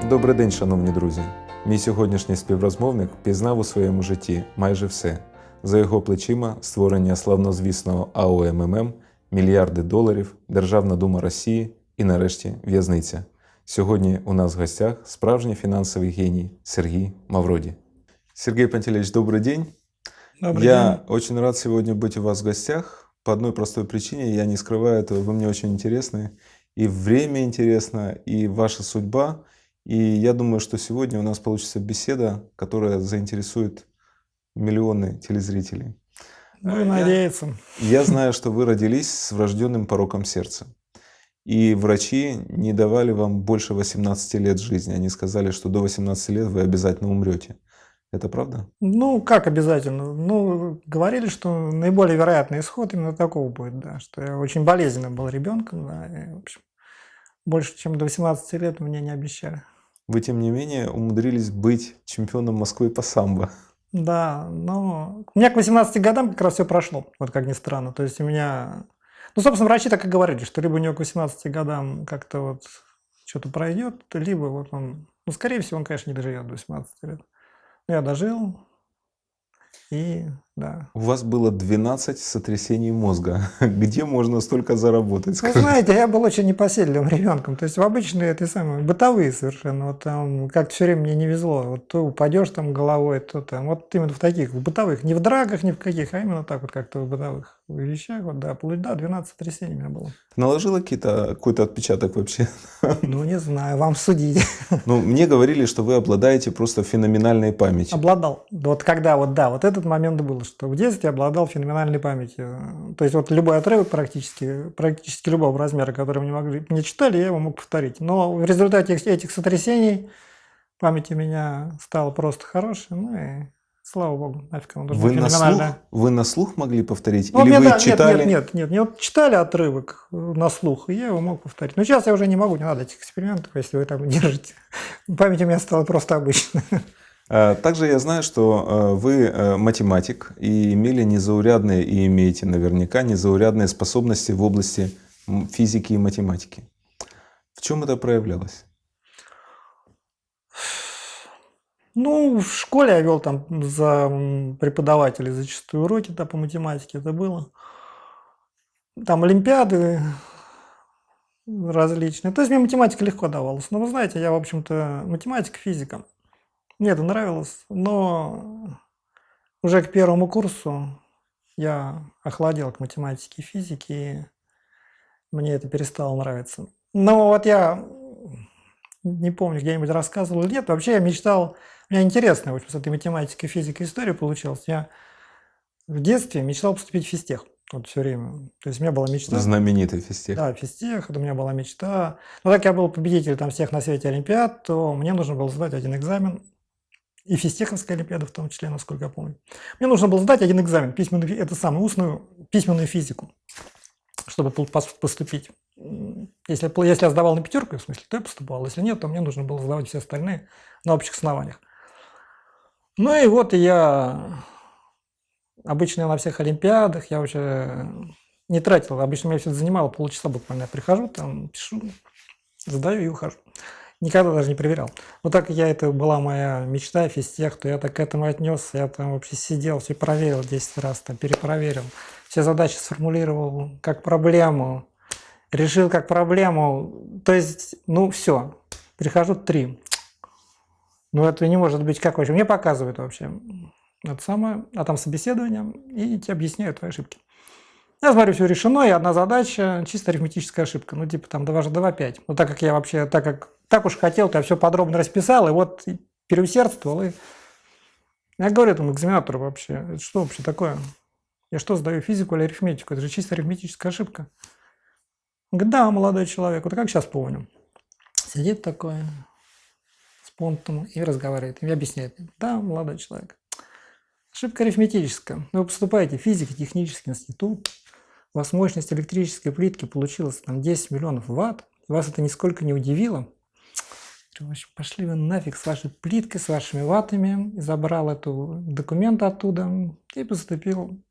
Добрий день, шановні друзі! Мій сьогоднішній співрозмовник пізнав у своєму житті майже все. За його плечима створення славнозвісного АО МММ, мільярди доларів, Державна дума Росії і нарешті в'язниця. Сьогодні у нас в гостях справжній финансовый гений Сергей Мавроди. Сергей Пантелеевич, добрый день. Я очень рад сегодня быть у вас в гостях. По одной простой причине, я не скрываю этого, вы мне очень интересны. И время интересно, и ваша судьба. И я думаю, что сегодня у нас получится беседа, которая заинтересует миллионы телезрителей. Ну, надеяться. Я знаю, что вы родились с врожденным пороком сердца. И врачи не давали вам больше 18 лет жизни. Они сказали, что до 18 лет вы обязательно умрете. Это правда? Ну, как обязательно? Ну, говорили, что наиболее вероятный исход именно такого будет, да, что я очень болезненно был ребенком, да, и, в общем, больше, чем до 18 лет мне не обещали. Вы, тем не менее, умудрились быть чемпионом Москвы по самбо. Да, но у меня к 18 годам как раз все прошло, вот как ни странно. То есть у меня... Ну, собственно, врачи так и говорили, что либо у него к 18 годам как-то вот что-то пройдет, либо вот он... Ну, скорее всего, он, конечно, не доживет до 18 лет. Но я дожил, и да. У вас было 12 сотрясений мозга. Где можно столько заработать? Вы знаете, я был очень непоседливым ребенком. То есть в обычные, бытовые совершенно. Вот там как-то все время мне не везло. Вот то упадешь там головой, то там. Вот именно в таких, в бытовых. Не в драках, ни в каких, а именно так вот как-то в бытовых вещах. Вот, да, 12 сотрясений у меня было. Наложило какой-то отпечаток вообще? Ну, не знаю, вам судить. Ну, мне говорили, что вы обладаете просто феноменальной памятью. Обладал. Вот когда вот, да, вот этот момент был, что в детстве обладал феноменальной памятью. То есть вот любой отрывок практически любого размера, который мне читали, я его мог повторить. Но в результате этих сотрясений память у меня стала просто хорошей, ну и слава богу, нафиг оно должно быть феноменальное. Вы на слух могли повторить? Ну, или мне, вы да, читали? Нет, мне вот читали отрывок на слух, и я его мог повторить. Но сейчас я уже не могу, не надо этих экспериментов, если вы там держите. Память у меня стала просто обычная. Также я знаю, что вы математик и имели незаурядные, и имеете наверняка незаурядные способности в области физики и математики. В чем это проявлялось? Ну, в школе я вел там за преподавателей зачастую уроки да, по математике, это было. Там олимпиады различные. То есть мне математика легко давалась. Но вы знаете, я, в общем-то, математика, физика. Мне это нравилось, но уже к первому курсу я охладел к математике и физике, и мне это перестало нравиться. Но вот я не помню, где-нибудь рассказывал или нет, вообще я мечтал, у меня интересная, в общем, с этой математикой, физикой, история получилась. Я в детстве мечтал поступить в физтех, вот все время. То есть у меня была мечта. Знаменитый физтех. Да, физтех, это у меня была мечта. Но так я был победителем там всех на свете олимпиад, то мне нужно было сдать один экзамен. И физтеховская олимпиада в том числе, насколько я помню. Мне нужно было сдать один экзамен, письменную, это самую устную письменную физику, чтобы поступить. Если я сдавал на пятерку, в смысле, то я поступал. Если нет, то мне нужно было сдавать все остальные на общих основаниях. Ну и вот обычно я на всех олимпиадах, я вообще не тратил. Обычно меня все это занимало полчаса буквально. Я прихожу, там пишу, сдаю и ухожу. Никогда даже не проверял. Но так как это была моя мечта, физтех, то я так к этому отнесся. Я там вообще сидел, все проверил 10 раз, там перепроверил. Все задачи сформулировал как проблему, решил как проблему. То есть, ну все, прихожу 3. Ну это не может быть как вообще. Мне показывают вообще это самое, а там собеседование, и тебе объясняют твои ошибки. Я смотрю, все решено, и одна задача, чисто арифметическая ошибка. Ну типа там 2 × 2 = 5. Но так как я вообще, так уж хотел, то я все подробно расписал, и вот переусердствовал. И я говорю этому экзаменатору вообще, это что вообще такое? Я что, сдаю физику или арифметику? Это же чисто арифметическая ошибка. Он говорит, да, молодой человек, вот как сейчас помню. Сидит такой с понтом и разговаривает. И мне объясняет, да, молодой человек. Ошибка арифметическая. Вы поступаете в физико-технический институт, у вас мощность электрической плитки получилась там 10 миллионов ватт, вас это нисколько не удивило. В общем, пошли вы нафиг с вашей плиткой, с вашими ваттами, и забрал эту документ оттуда и поступил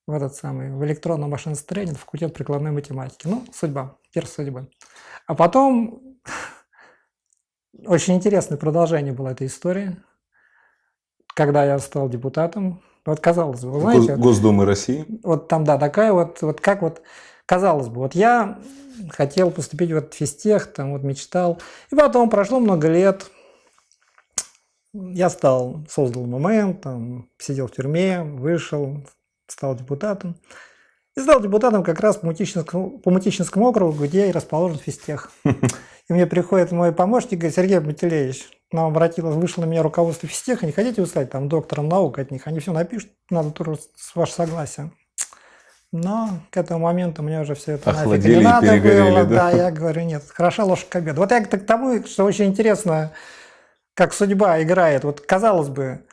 в этот самый, в электронное машиностроение, на факультет прикладной математики. Ну, судьба, перс судьбы. А потом очень интересное продолжение было этой истории, когда я стал депутатом. Вот казалось бы, вы знаете... Госдумы России. Вот там, да, такая вот как вот, казалось бы, вот я хотел поступить в этот физтех, там вот мечтал. И потом прошло много лет, я создал МММ, там, сидел в тюрьме, вышел, стал депутатом. И стал депутатом как раз по Мутищинскому округу, где и расположен физтех. И мне приходит мой помощник, говорит, Сергей Пантелеевич, к нам вышло на меня руководство физтеха, не хотите вы стать там доктором наук от них? Они все напишут, надо тоже с вашего согласия. Но к этому моменту мне уже все это нафиг не надо было. Да, я говорю, нет, хороша ложка к обеду. Вот я к тому, что очень интересно, как судьба играет. Вот казалось бы,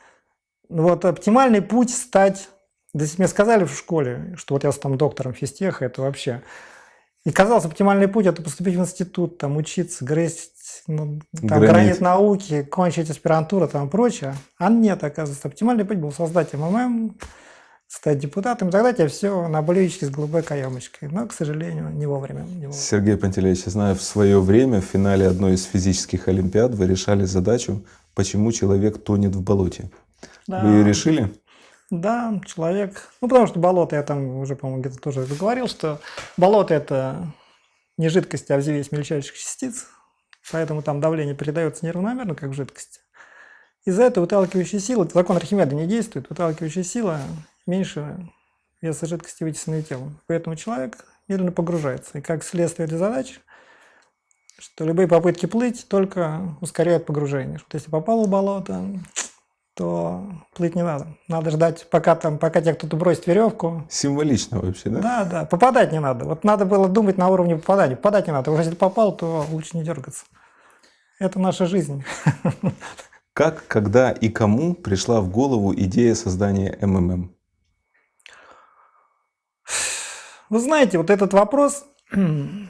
вот оптимальный путь стать, если мне сказали в школе, что вот я там доктором физтеха, это вообще... И казалось, оптимальный путь – это поступить в институт, там, учиться, грызть гранит науки, кончить аспирантуру, там, прочее. А нет, оказывается, оптимальный путь был создать МММ, стать депутатом. Тогда тебе все на блюдечке с голубой каемочкой. Но, к сожалению, не вовремя. Сергей Пантелеевич, я знаю, в свое время в финале одной из физических олимпиад вы решали задачу, почему человек тонет в болоте. Да. Вы ее решили? Да, человек... Ну, потому что болото, я там уже, по-моему, где-то тоже говорил, что болото – это не жидкость, а взвесь мельчайших частиц, поэтому там давление передается неравномерно, как в жидкости. Из-за этого выталкивающая сила, закон Архимеда не действует, выталкивающая сила меньше веса жидкости, вытесненной телом. Поэтому человек медленно погружается. И как следствие этой задачи, что любые попытки плыть только ускоряют погружение. Что если попал в болото, то плыть не надо. Надо ждать, пока тебе кто-то бросит веревку. Символично вообще, да? Да, да. Попадать не надо. Вот надо было думать на уровне попадания. Попадать не надо. Уже если попал, то лучше не дергаться. Это наша жизнь. Как, когда и кому пришла в голову идея создания МММ? Вы знаете, вот этот вопрос, на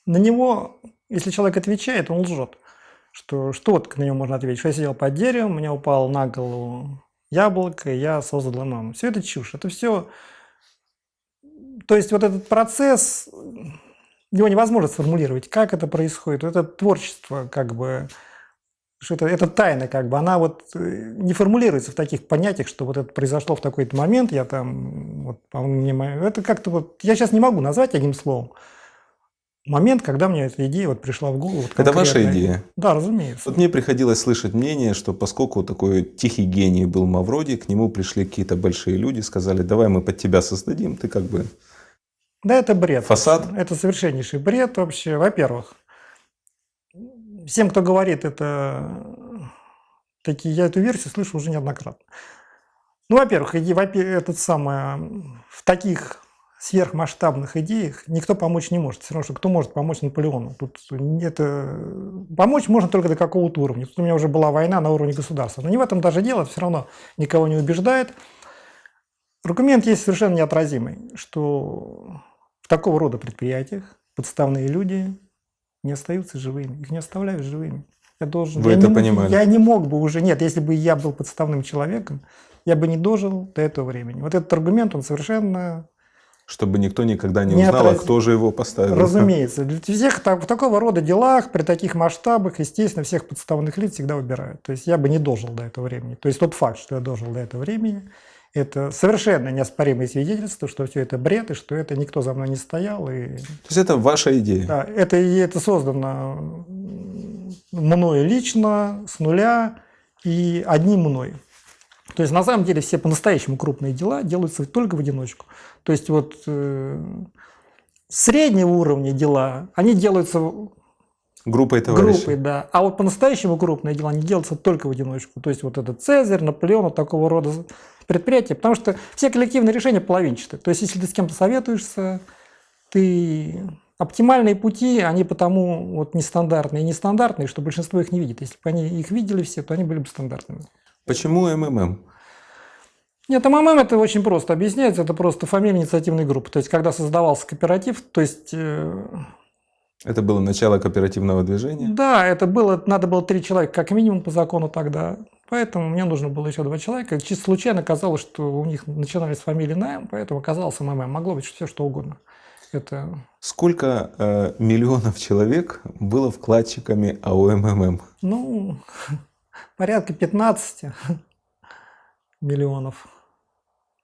него, если человек отвечает, он лжет. Что вот на него можно ответить? Что я сидел под деревом, у меня упало на голову яблоко, и я создал МММ. Все это чушь. Это все... То есть вот этот процесс, его невозможно сформулировать, как это происходит. Это творчество, как бы, что это тайна, как бы, она вот не формулируется в таких понятиях, что вот это произошло в такой-то момент, я там, вот, это как-то вот, я сейчас не могу назвать одним словом. Момент, когда мне эта идея вот пришла в голову. Вот это ваша идея? Да, разумеется. Вот мне приходилось слышать мнение, что поскольку такой тихий гений был Мавроди, к нему пришли какие-то большие люди, сказали, давай мы под тебя создадим, ты как бы... Да, это бред. Фасад? Это совершеннейший бред вообще. Во-первых, всем, кто говорит это, я эту версию слышу уже неоднократно. Ну, во-первых, в таких сверхмасштабных идеях никто помочь не может. Все равно, что кто может помочь Наполеону? Тут помочь можно только до какого-то уровня. Тут у меня уже была война на уровне государства. Но не в этом даже дело, это все равно никого не убеждает. Аргумент есть совершенно неотразимый, что в такого рода предприятиях подставные люди не остаются живыми. Их не оставляют живыми. Вы это понимали? Я не мог бы уже... Нет, если бы я был подставным человеком, я бы не дожил до этого времени. Вот этот аргумент, он совершенно... Чтобы никто никогда не узнал, а кто же его поставил. Разумеется. Для всех в такого рода делах, при таких масштабах, естественно, всех подставных лиц всегда выбирают. То есть я бы не дожил до этого времени. То есть тот факт, что я дожил до этого времени, это совершенно неоспоримое свидетельство, что все это бред, и что это никто за мной не стоял. То есть это ваша идея? Да, это создано мною лично, с нуля и одним мной. То есть на самом деле все по-настоящему крупные дела делаются только в одиночку. То есть вот среднего уровня дела, они делаются Группой товарищей. Группой, да. А вот по-настоящему крупные дела не делаются только в одиночку. То есть вот этот Цезарь, Наполеон, вот такого рода предприятия. Потому что все коллективные решения половинчатые. То есть если ты с кем-то советуешься, ты... Оптимальные пути, они потому вот нестандартные и нестандартные, что большинство их не видит. Если бы они их видели все, то они были бы стандартными. Почему МММ? Нет, МММ это очень просто объясняется. Это просто фамилия инициативной группы. То есть когда создавался кооператив, то есть... Это было начало кооперативного движения? Да, это было, надо было 3 человека, как минимум по закону тогда. Поэтому мне нужно было еще 2 человека. Чисто случайно оказалось, что у них начинали с фамилии на М, поэтому оказалось МММ. Могло быть все что угодно. Это... Сколько миллионов человек было вкладчиками АО МММ? Ну, порядка 15 миллионов.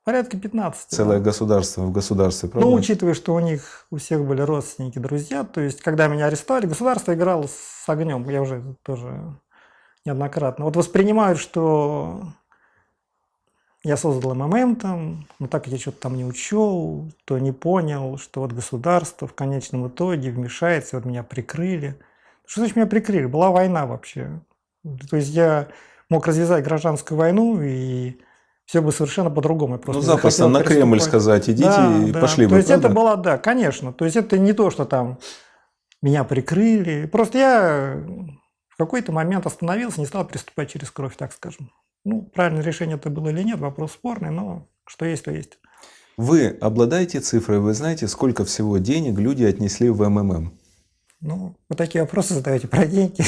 Порядка 15. Целое Да. государство в государстве, правда? Ну, учитывая, что у них у всех были родственники, друзья, то есть, когда меня арестовали, государство играло с огнем. Я уже тоже неоднократно. Вот воспринимают, что я создал МММ там, но так я что-то там не учел, то не понял, что вот государство в конечном итоге вмешается, вот меня прикрыли. Что значит меня прикрыли? Была война вообще. То есть я мог развязать гражданскую войну, и все бы совершенно по-другому. Я просто Ну, не запросто захотел на Кремль приступать. сказать, идите Да, и да. пошли То бы, есть правда? это было, да, конечно. То есть это не то, что там меня прикрыли. Просто я в какой-то момент остановился, не стал приступать через кровь, так скажем. Ну, правильное решение это было или нет, вопрос спорный, но что есть, то есть. Вы обладаете цифрой, вы знаете, сколько всего денег люди отнесли в МММ? Ну, вы такие вопросы задаете про деньги.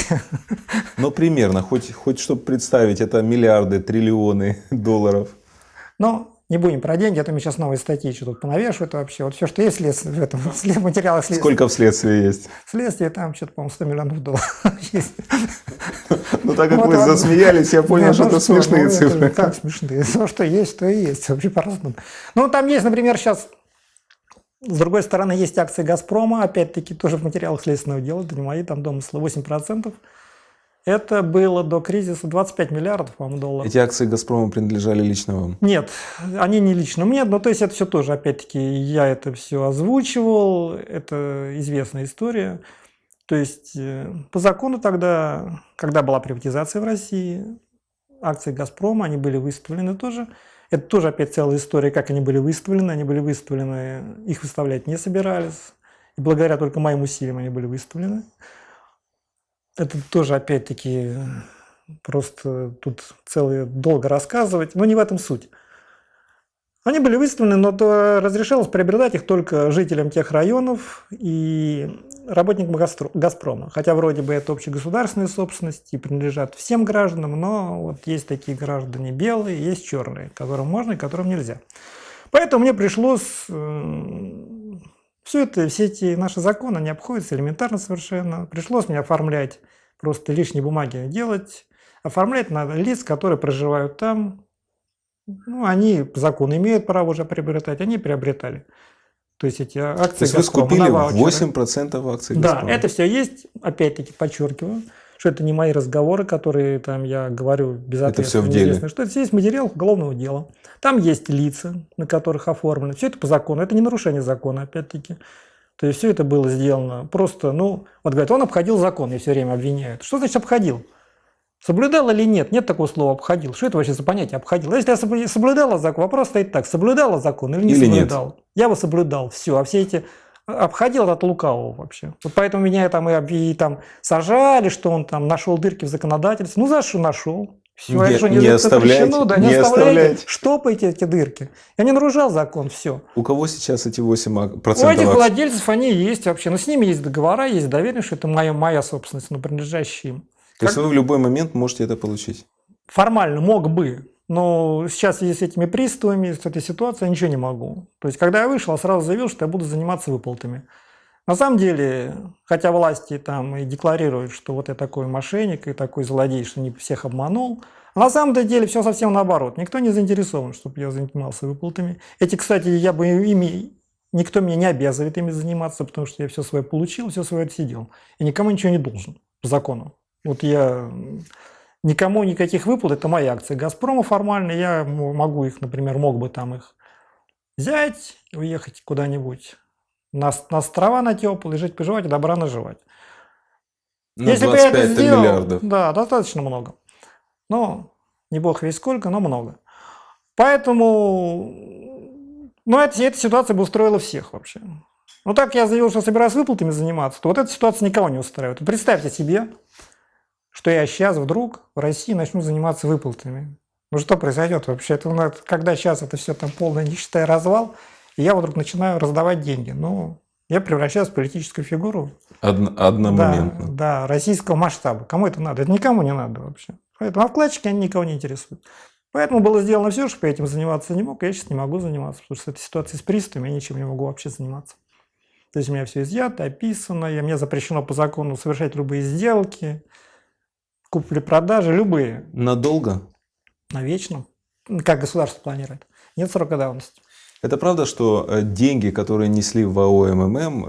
Но примерно, хоть чтобы представить, это миллиарды, триллионы долларов. Но не будем про деньги, а то мне сейчас новые статьи что тут понавешивают вообще. Вот все, что есть в этом в материалах следствия. Сколько в следствии есть? Следствие там что-то, по-моему, 100 миллионов долларов есть. Ну, так как Вот вы вам- засмеялись, я понял, Не, что ну это смешные это цифры. Как смешные? То, что есть, то и есть. Вообще по-разному. Ну, там есть, например, сейчас, с другой стороны, есть акции «Газпрома», опять-таки, тоже в материалах следственного дела, это не мои, там домыслы, 8%. Это было до кризиса 25 миллиардов, по-моему, долларов. Эти акции «Газпрома» принадлежали лично вам? Нет, они не лично мне, но то есть это все тоже, опять-таки, я это все озвучивал, это известная история. То есть по закону тогда, когда была приватизация в России, акции «Газпрома», они были выставлены тоже. Это тоже опять целая история, как они были выставлены, их выставлять не собирались. И благодаря только моим усилиям они были выставлены. Это тоже опять-таки просто тут целое долго рассказывать, но не в этом суть. Они были выставлены, но то разрешалось приобретать их только жителям тех районов и работникам «Газпрома». Хотя вроде бы это общегосударственная собственность и принадлежат всем гражданам, но вот есть такие граждане белые, есть черные, которым можно и которым нельзя. Поэтому мне пришлось... все эти наши законы не обходятся элементарно совершенно. Пришлось мне оформлять, просто лишние бумаги делать. Оформлять надо лиц, которые проживают там. Ну, они по закону имеют право уже приобретать, они приобретали. То есть эти акции То есть вы «Газпрома» скупили на ваучеры. 8% акций Да, «Газпрома». это все есть. Опять-таки подчеркиваю, что это не мои разговоры, которые там я говорю безответственно. всё в деле. Неизвестно, что это все есть материал уголовного дела. Там есть лица, на которых оформлено. Все это по закону. Это не нарушение закона, опять-таки. То есть все это было сделано просто, ну, вот говорят, он обходил закон, и все время обвиняют. Что значит обходил? Соблюдал или нет? Нет такого слова «обходил». Что это вообще за понятие «обходил»? Если я соблюдала закон, вопрос стоит так, соблюдала закон или не Или нет? соблюдал? Я его соблюдал, все. А все эти обходил от лукавого вообще. Вот поэтому меня там и там сажали, что он там нашел дырки в законодательстве. Ну, за что нашел? Все, Не- это что, не оставляйте, запрещено? Да, не не оставляйте. оставляйте. Штопайте эти дырки. Я не нарушал закон, все. У кого сейчас эти 8% У этих акций? владельцев они есть вообще. Но с ними есть договора, есть доверенность, что это моя собственность, но принадлежащая им. То есть вы в любой момент можете это получить? Формально мог бы, но сейчас в связи с этими приступами, с этой ситуацией я ничего не могу. То есть, когда я вышел, я сразу заявил, что я буду заниматься выплатами. На самом деле, хотя власти там и декларируют, что вот я такой мошенник и такой злодей, что не всех обманул, а на самом деле все совсем наоборот. Никто не заинтересован, чтобы я занимался выплатами. Эти, кстати, никто меня не обязывает ими заниматься, потому что я все свое получил, все свое отсидел. И никому ничего не должен по закону. Вот я никому никаких выплат, это мои акции «Газпрома» формально, я могу их, например, мог бы там их взять, уехать куда-нибудь на острова на теплые, жить, поживать и добра наживать. На Если бы я это 25 сделал, миллиардов. да, достаточно много. Но не бог весь сколько, но много. Поэтому, ну, эта ситуация бы устроила всех вообще. Ну, так я заявил, что собираюсь выплатами заниматься, то вот эта ситуация никого не устраивает. Представьте себе, что я сейчас вдруг в России начну заниматься выплатами. Ну, что произойдет вообще? Это, когда сейчас это все там полная нищета и развал, и я вдруг начинаю раздавать деньги. Ну, я превращаюсь в политическую фигуру. Одномоментно. Да, российского масштаба. Кому это надо? Это никому не надо вообще. Поэтому вкладчики, они никого не интересуют. Поэтому было сделано все, чтобы я этим заниматься не мог, и я сейчас не могу заниматься, потому что с этой ситуацией с приступами я ничем не могу вообще заниматься. То есть у меня все изъято, описано, и мне запрещено по закону совершать любые сделки, купли-продажи, любые. Надолго? Навечно. Как государство планирует. Нет срока давности. Это правда, что деньги, которые несли в АО МММ,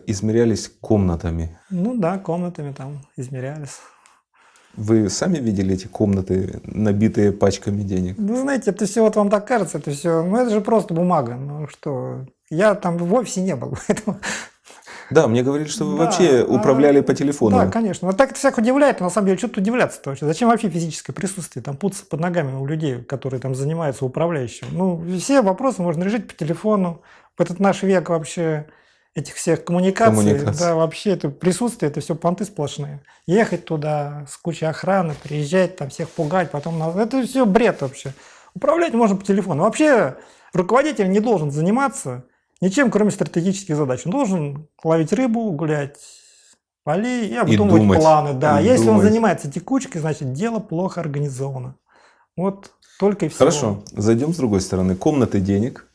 измерялись комнатами? Ну да, комнатами там измерялись. Вы сами видели эти комнаты, набитые пачками денег? Ну, знаете, это все, вот вам так кажется, это все, ну это же просто бумага. Ну что, я там в офисе не был, поэтому... Да, мне говорили, что вы Да, вообще управляли по телефону. Да, конечно. Но так это всех удивляет, на самом деле, что тут удивляться-то вообще? Зачем вообще физическое присутствие, там, путаться под ногами у людей, которые там занимаются управляющим? Ну, все вопросы можно решить по телефону. В этот наш век вообще этих всех коммуникаций. Да, вообще это присутствие, это все понты сплошные. Ехать туда с кучей охраны, приезжать, там всех пугать, потом... Это все бред вообще. Управлять можно по телефону. Вообще руководитель не должен заниматься ничем, кроме стратегических задач. Он должен ловить рыбу, гулять в поле и обдумывать планы. Да. Если он занимается текучкой, значит дело плохо организовано. Вот только и всего. Хорошо, зайдем с другой стороны. Комнаты денег.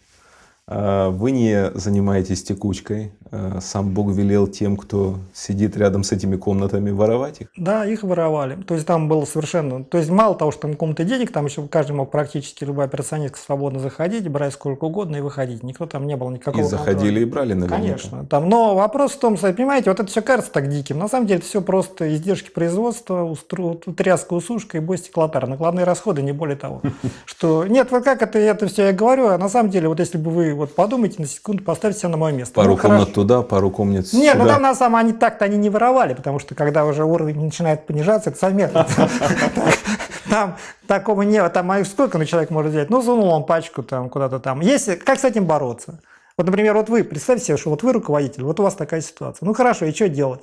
Вы не занимаетесь текучкой. Сам Бог велел тем, кто сидит рядом с этими комнатами, воровать их? Да, их воровали. То есть там было совершенно... То есть мало того, что там комнаты денег, там еще каждый мог практически, любой операционист свободно заходить, брать сколько угодно и выходить. Никто там не было никакого... И заходили и брали, наверное. Конечно. Там, но вопрос в том, что, понимаете, вот это все кажется так диким. На самом деле это все просто издержки производства, тряска, усушка и бой стеклотар. Накладные расходы, не более того. Что нет, вот как это все я говорю, а на самом деле, вот если бы вы вот подумайте на секунду, поставьте себя на мое место. Пару комнат туда, пару комнат сюда. Нет, ну там на самом деле так-то они не воровали, потому что когда уже уровень начинает понижаться, это заметно. Там такого нет, там сколько человек может взять? Ну, сунул он пачку там куда-то там. Как с этим бороться? Вот, например, вот вы, представьте себе, что вот вы руководитель, вот у вас такая ситуация. Ну, хорошо, и что делать?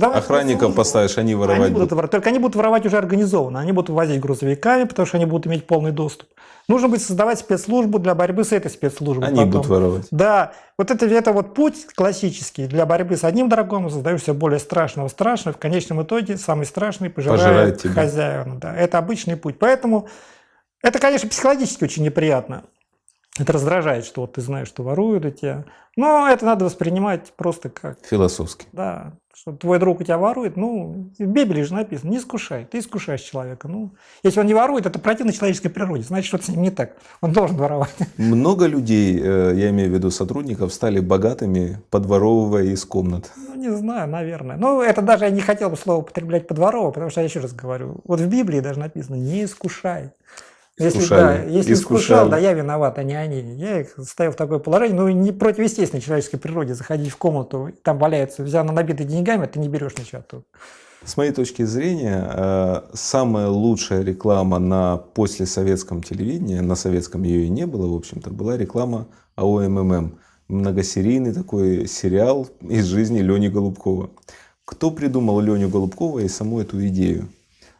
Охранников поставишь, они воровать будут. Только они будут воровать уже организованно. Они будут возить грузовиками, потому что они будут иметь полный доступ. Нужно будет создавать спецслужбу для борьбы с этой спецслужбой. Они будут воровать. Да. Вот это вот путь классический для борьбы с одним врагом, создаешь все более страшного. В конечном итоге самый страшный пожирает хозяина. Да. Это обычный путь. Поэтому это, конечно, психологически очень неприятно. Это раздражает, что вот ты знаешь, что воруют у тебя. Но это надо воспринимать просто как... Философски. Да, что твой друг у тебя ворует, ну, в Библии же написано, не искушай, ты искушаешь человека. Ну, если он не ворует, это противно человеческой природе, значит, что-то с ним не так, он должен воровать. Много людей, я имею в виду сотрудников, стали богатыми, подворовывая из комнат. Ну, не знаю, наверное. Ну, это даже я не хотел бы слово употреблять подворовывая, потому что я еще раз говорю, вот в Библии даже написано, не искушай. Если искушал, да, я виноват, а не они. Я их ставил в такое положение. Ну, не против естественной человеческой природе заходить в комнату, там валяется, взял набитый деньгами, ты не берешь ничего оттуда. С моей точки зрения, самая лучшая реклама на послесоветском телевидении, на советском ее и не было, в общем-то, была реклама АО МММ. Многосерийный такой сериал из жизни Лени Голубкова. Кто придумал Леню Голубкова и саму эту идею?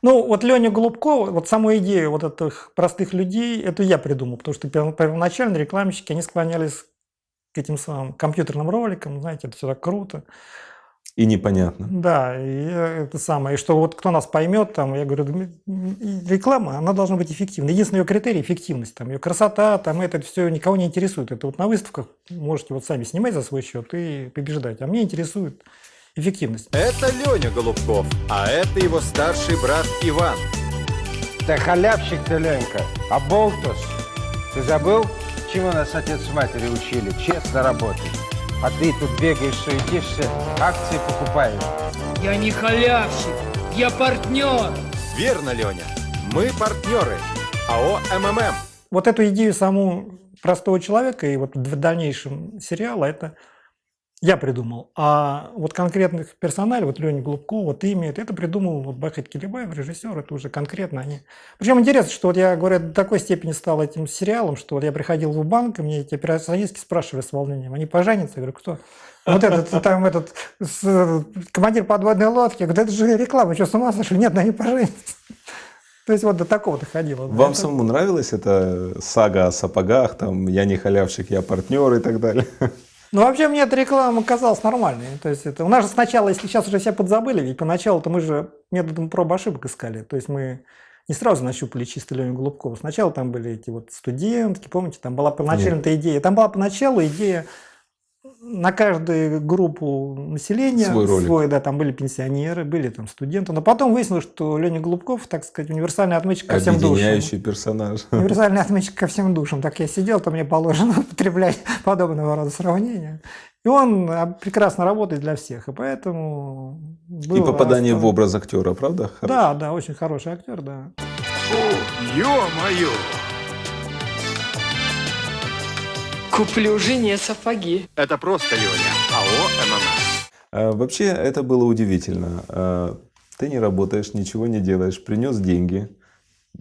Ну, вот Леню Голубкова, вот саму идею вот этих простых людей, это я придумал, потому что первоначально рекламщики, они склонялись к этим самым компьютерным роликам, знаете, это все так круто. И непонятно. Да, и это самое, и что вот кто нас поймет, там, я говорю, реклама, она должна быть эффективной. Единственный ее критерий – эффективность, там, ее красота, там, это все никого не интересует. Это вот на выставках можете вот сами снимать за свой счет и побеждать, а мне интересует эффективность. Это Леня Голубков, а это его старший брат Иван. Ты халявщик ты, Ленька, а болтус. Ты забыл, чему нас отец с матерью учили? Честно работать. А ты тут бегаешь, суетишься, акции покупаешь. Я не халявщик, я партнер. Верно, Леня. Мы партнеры. АО МММ. Вот эту идею саму простого человека и вот в дальнейшем сериала, это Я придумал. А вот конкретных персоналей, вот Леня Голубков, вот имя, это придумал вот Бахет Килибаев, режиссер, это уже конкретно они. Причем интересно, что вот я, говорю, до такой степени стал этим сериалом, что вот я приходил в банк, и мне эти операционистки спрашивали с волнением, они поженятся? Я говорю, кто? Вот этот, там этот, командир подводной лодки, я говорю, это же реклама, что, с ума сошли? Нет, они поженятся. То есть вот до такого доходило. Вам Это- самому нравилась эта сага о сапогах, там «Я не халявщик, я партнер» и так далее? Ну, вообще, мне эта реклама казалась нормальной. То есть это у нас же сначала, если сейчас уже все подзабыли, ведь поначалу-то мы же методом проб и ошибок искали. То есть мы не сразу нащупали чисто Леню Голубкову. Сначала там были эти вот студентки, помните, там была поначалу-то идея. Там была поначалу идея на каждую группу населения Свой ролик. да, там были пенсионеры, были там студенты. Но потом выяснилось, что Леня Голубков, так сказать, универсальный отметчик ко всем душам. Объединяющий персонаж. Универсальный отметчик ко всем душам. Так я сидел, то мне положено употреблять подобного рода сравнения. И он прекрасно работает для всех. И поэтому... И было попадание в расстроено. образ актера, правда? Да, да, очень хороший актер, да. Ё-моё! Куплю жене сапоги. Это просто, Леня. АО МММ. Вообще, это было удивительно. Ты не работаешь, ничего не делаешь, принес деньги,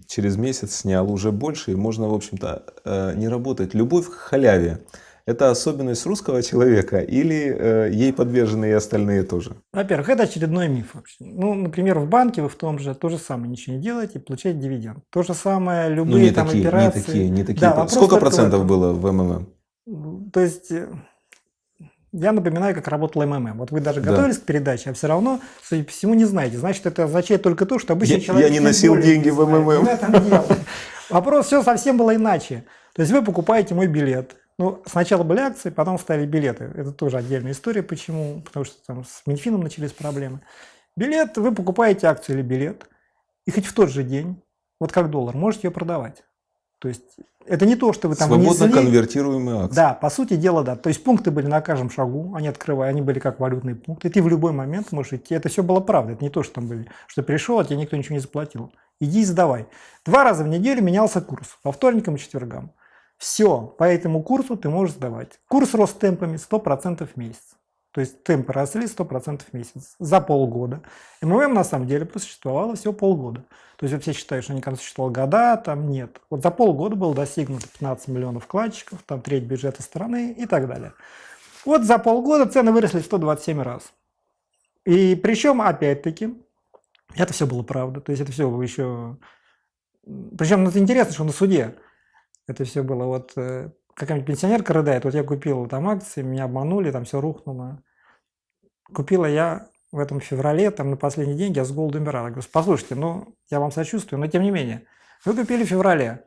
через месяц снял уже больше, и можно, в общем-то, не работать. Любовь к халяве – это особенность русского человека или ей подвержены и остальные тоже? Во-первых, это очередной миф вообще. Ну, например, в банке вы в том же то же самое ничего не делаете и получаете дивиденд. То же самое, Ну, любые не там такие, операции. не такие. Да, вопрос Сколько только в процентов этом. было в МММ? То есть я напоминаю, как работал МММ. Вот вы даже Да. готовились к передаче, а все равно, судя по всему, не знаете. Значит, это означает только то, что обычный Я человек... не тем носил более деньги не в знает. МММ. В этом дело. Вопрос все совсем было иначе. То есть вы покупаете мой билет. Ну, сначала были акции, потом стали билеты. Это тоже отдельная история. Почему? Потому что там с Минфином начались проблемы. Билет, вы покупаете акцию или билет, и хоть в тот же день, вот как доллар, можете ее продавать. То есть это не то, что вы там Свободно внесли. конвертируемые акции. Да, по сути дела, да. То есть пункты были на каждом шагу, они были как валютные пункты. Ты в любой момент можешь идти. Это все было правда. Это не то, что там были, что пришел, а тебе никто ничего не заплатил. Иди и сдавай. 2 раза в неделю менялся курс, по вторникам и четвергам. Все, по этому курсу ты можешь сдавать. Курс рос темпами 100% в месяц. То есть темпы росли 100% в месяц за полгода. МММ на самом деле просуществовало всего полгода. То есть все считают, что они там существовало года, там нет. Вот за полгода было достигнуто 15 миллионов вкладчиков, там треть бюджета страны и так далее. Вот за полгода цены выросли в 127 раз. И причем, опять-таки, это все было правда. То есть это все было еще... Причем это интересно, что на суде это все было. Вот какая-нибудь пенсионерка рыдает, вот я купила там акции, меня обманули, там все рухнуло. Купила я в этом феврале, там на последние деньги, я с голоду умирала. Я говорю, послушайте, ну, я вам сочувствую, но тем не менее, вы купили в феврале,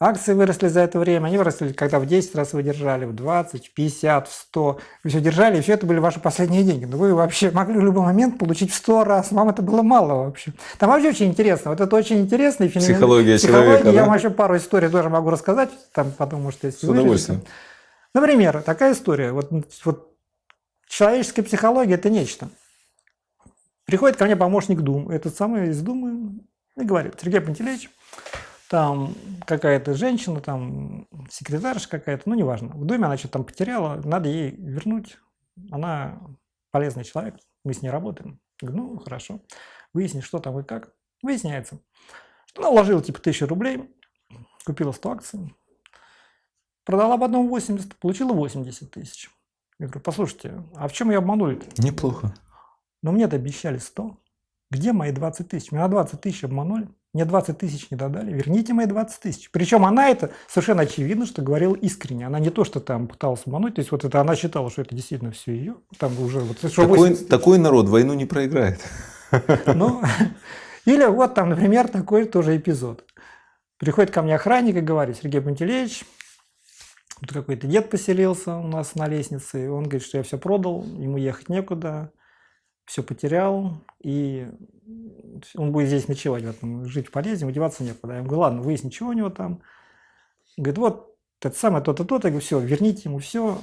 акции выросли за это время, они выросли, когда в 10 раз вы держали, в 20, в 50, в 100, вы все держали, и все это были ваши последние деньги. Но вы вообще могли в любой момент получить в 100 раз, вам это было мало вообще. Там вообще очень интересно, вот это очень интересный феномен. Психология человека, Я да? вам еще пару историй тоже могу рассказать, там потом, может, если С удовольствием. выживете. Например, такая история, вот человеческая психология – это нечто. Приходит ко мне помощник Думы, этот самый из Думы, и говорит, Сергей Пантелеич, там какая-то женщина, там секретарша какая-то, ну неважно, в Думе она что-то там потеряла, надо ей вернуть, она полезный человек, мы с ней работаем. Я говорю, ну хорошо, выясни, что там и как. Выясняется, что она вложила типа 1000 рублей, купила 100 акций, продала потом 80, получила 80 тысяч. Я говорю, послушайте, а в чем ее обманули-то? Неплохо. Но мне-то обещали 100. Где мои 20 тысяч? Меня на 20 тысяч обманули. Мне 20 тысяч не додали. Верните мои 20 тысяч. Причем она это совершенно очевидно, что говорила искренне. Она не то, что там пыталась обмануть. То есть вот это она считала, что это действительно все ее. Там уже вот, что 80 Такой народ войну не проиграет. ну, или вот там, например, такой тоже эпизод. Приходит ко мне охранник и говорит, Сергей Пантелеич, тут какой-то дед поселился у нас на лестнице, и он говорит, что я все продал, ему ехать некуда, все потерял, и он будет здесь ночевать, жить в подъезде, ему деваться некуда. Я говорю, ладно, выясни, чего у него там. Он говорит, вот это самое то-то, то-то. Я говорю, все, верните ему все,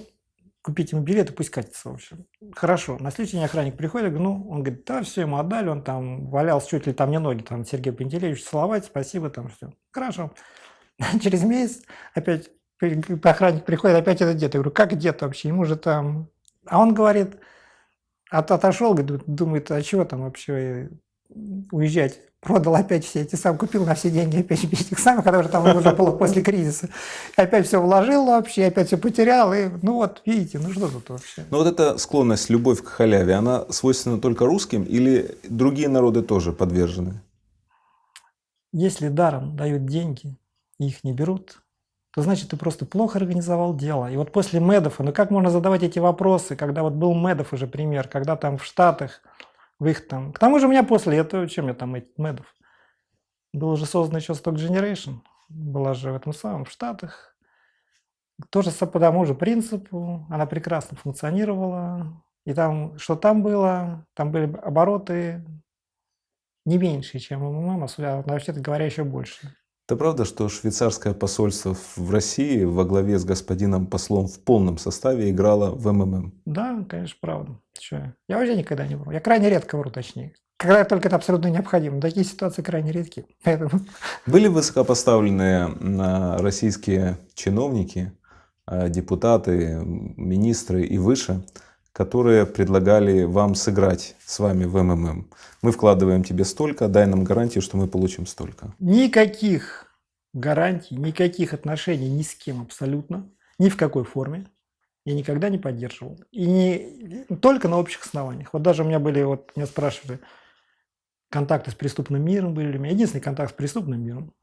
купите ему билет и пусть катится, в общем. Хорошо. На следующий день охранник приходит, я говорю, ну, он говорит, да, все, ему отдали, он там валялся чуть ли там не ноги, там, Сергей Пантелеич, целовать, спасибо, там, все. Хорошо. Через месяц опять охранник приходит, опять этот дед. Я говорю, как дед вообще? Ему же там А он говорит, отошел, думает, а чего там вообще уезжать? Продал опять все эти самые, купил на все деньги опять этих самых, потому что там уже было после кризиса. Опять все вложил вообще, опять все потерял. И, ну вот, видите, ну что тут вообще? Но вот эта склонность, любовь к халяве, она свойственна только русским или другие народы тоже подвержены? Если даром дают деньги и их не берут, то значит ты просто плохо организовал дело. И вот после Медов, ну как можно задавать эти вопросы, когда вот был Медов уже пример, когда там в Штатах, в их там... К тому же у меня после этого, чем я там эти Медов? Был уже создан еще Stock Generation, была же в этом самом, в Штатах. Тоже по тому же принципу, она прекрасно функционировала. И там, что там было, там были обороты не меньше, чем МММ, а вообще-то говоря, еще больше. Это правда, что швейцарское посольство в России во главе с господином послом в полном составе играло в МММ? Да, конечно, правда. Чё я вообще никогда не вру. Я крайне редко вру, точнее. Когда только это абсолютно необходимо. Такие ситуации крайне редки. Поэтому... Были высокопоставленные российские чиновники, депутаты, министры и выше, которые предлагали вам сыграть с вами в МММ. Мы вкладываем тебе столько, дай нам гарантию, что мы получим столько. Никаких гарантий, никаких отношений ни с кем абсолютно, ни в какой форме я никогда не поддерживал. И не только на общих основаниях. Вот даже у меня были, вот меня спрашивали, контакты с преступным миром были у меня. Единственный контакт с преступным миром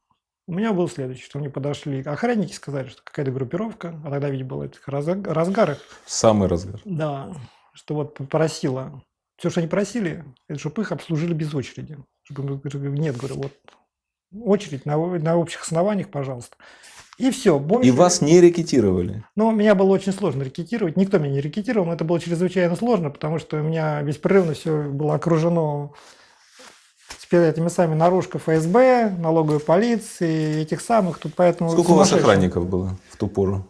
у меня был следующий, что мне подошли охранники, сказали, что какая-то группировка, а тогда ведь было этих разгаров. Самый разгар. Да, что вот попросила, все, что они просили, это чтобы их обслужили без очереди. Нет, говорю, вот очередь на общих основаниях, пожалуйста. И все. Больше... И вас не рекетировали? Ну, меня было очень сложно рекетировать. Никто меня не рекетировал, но это было чрезвычайно сложно, потому что у меня беспрерывно все было окружено этими самыми наружка ФСБ, налоговой полиции, этих самых. Тут поэтому сколько у вас охранников было в ту пору?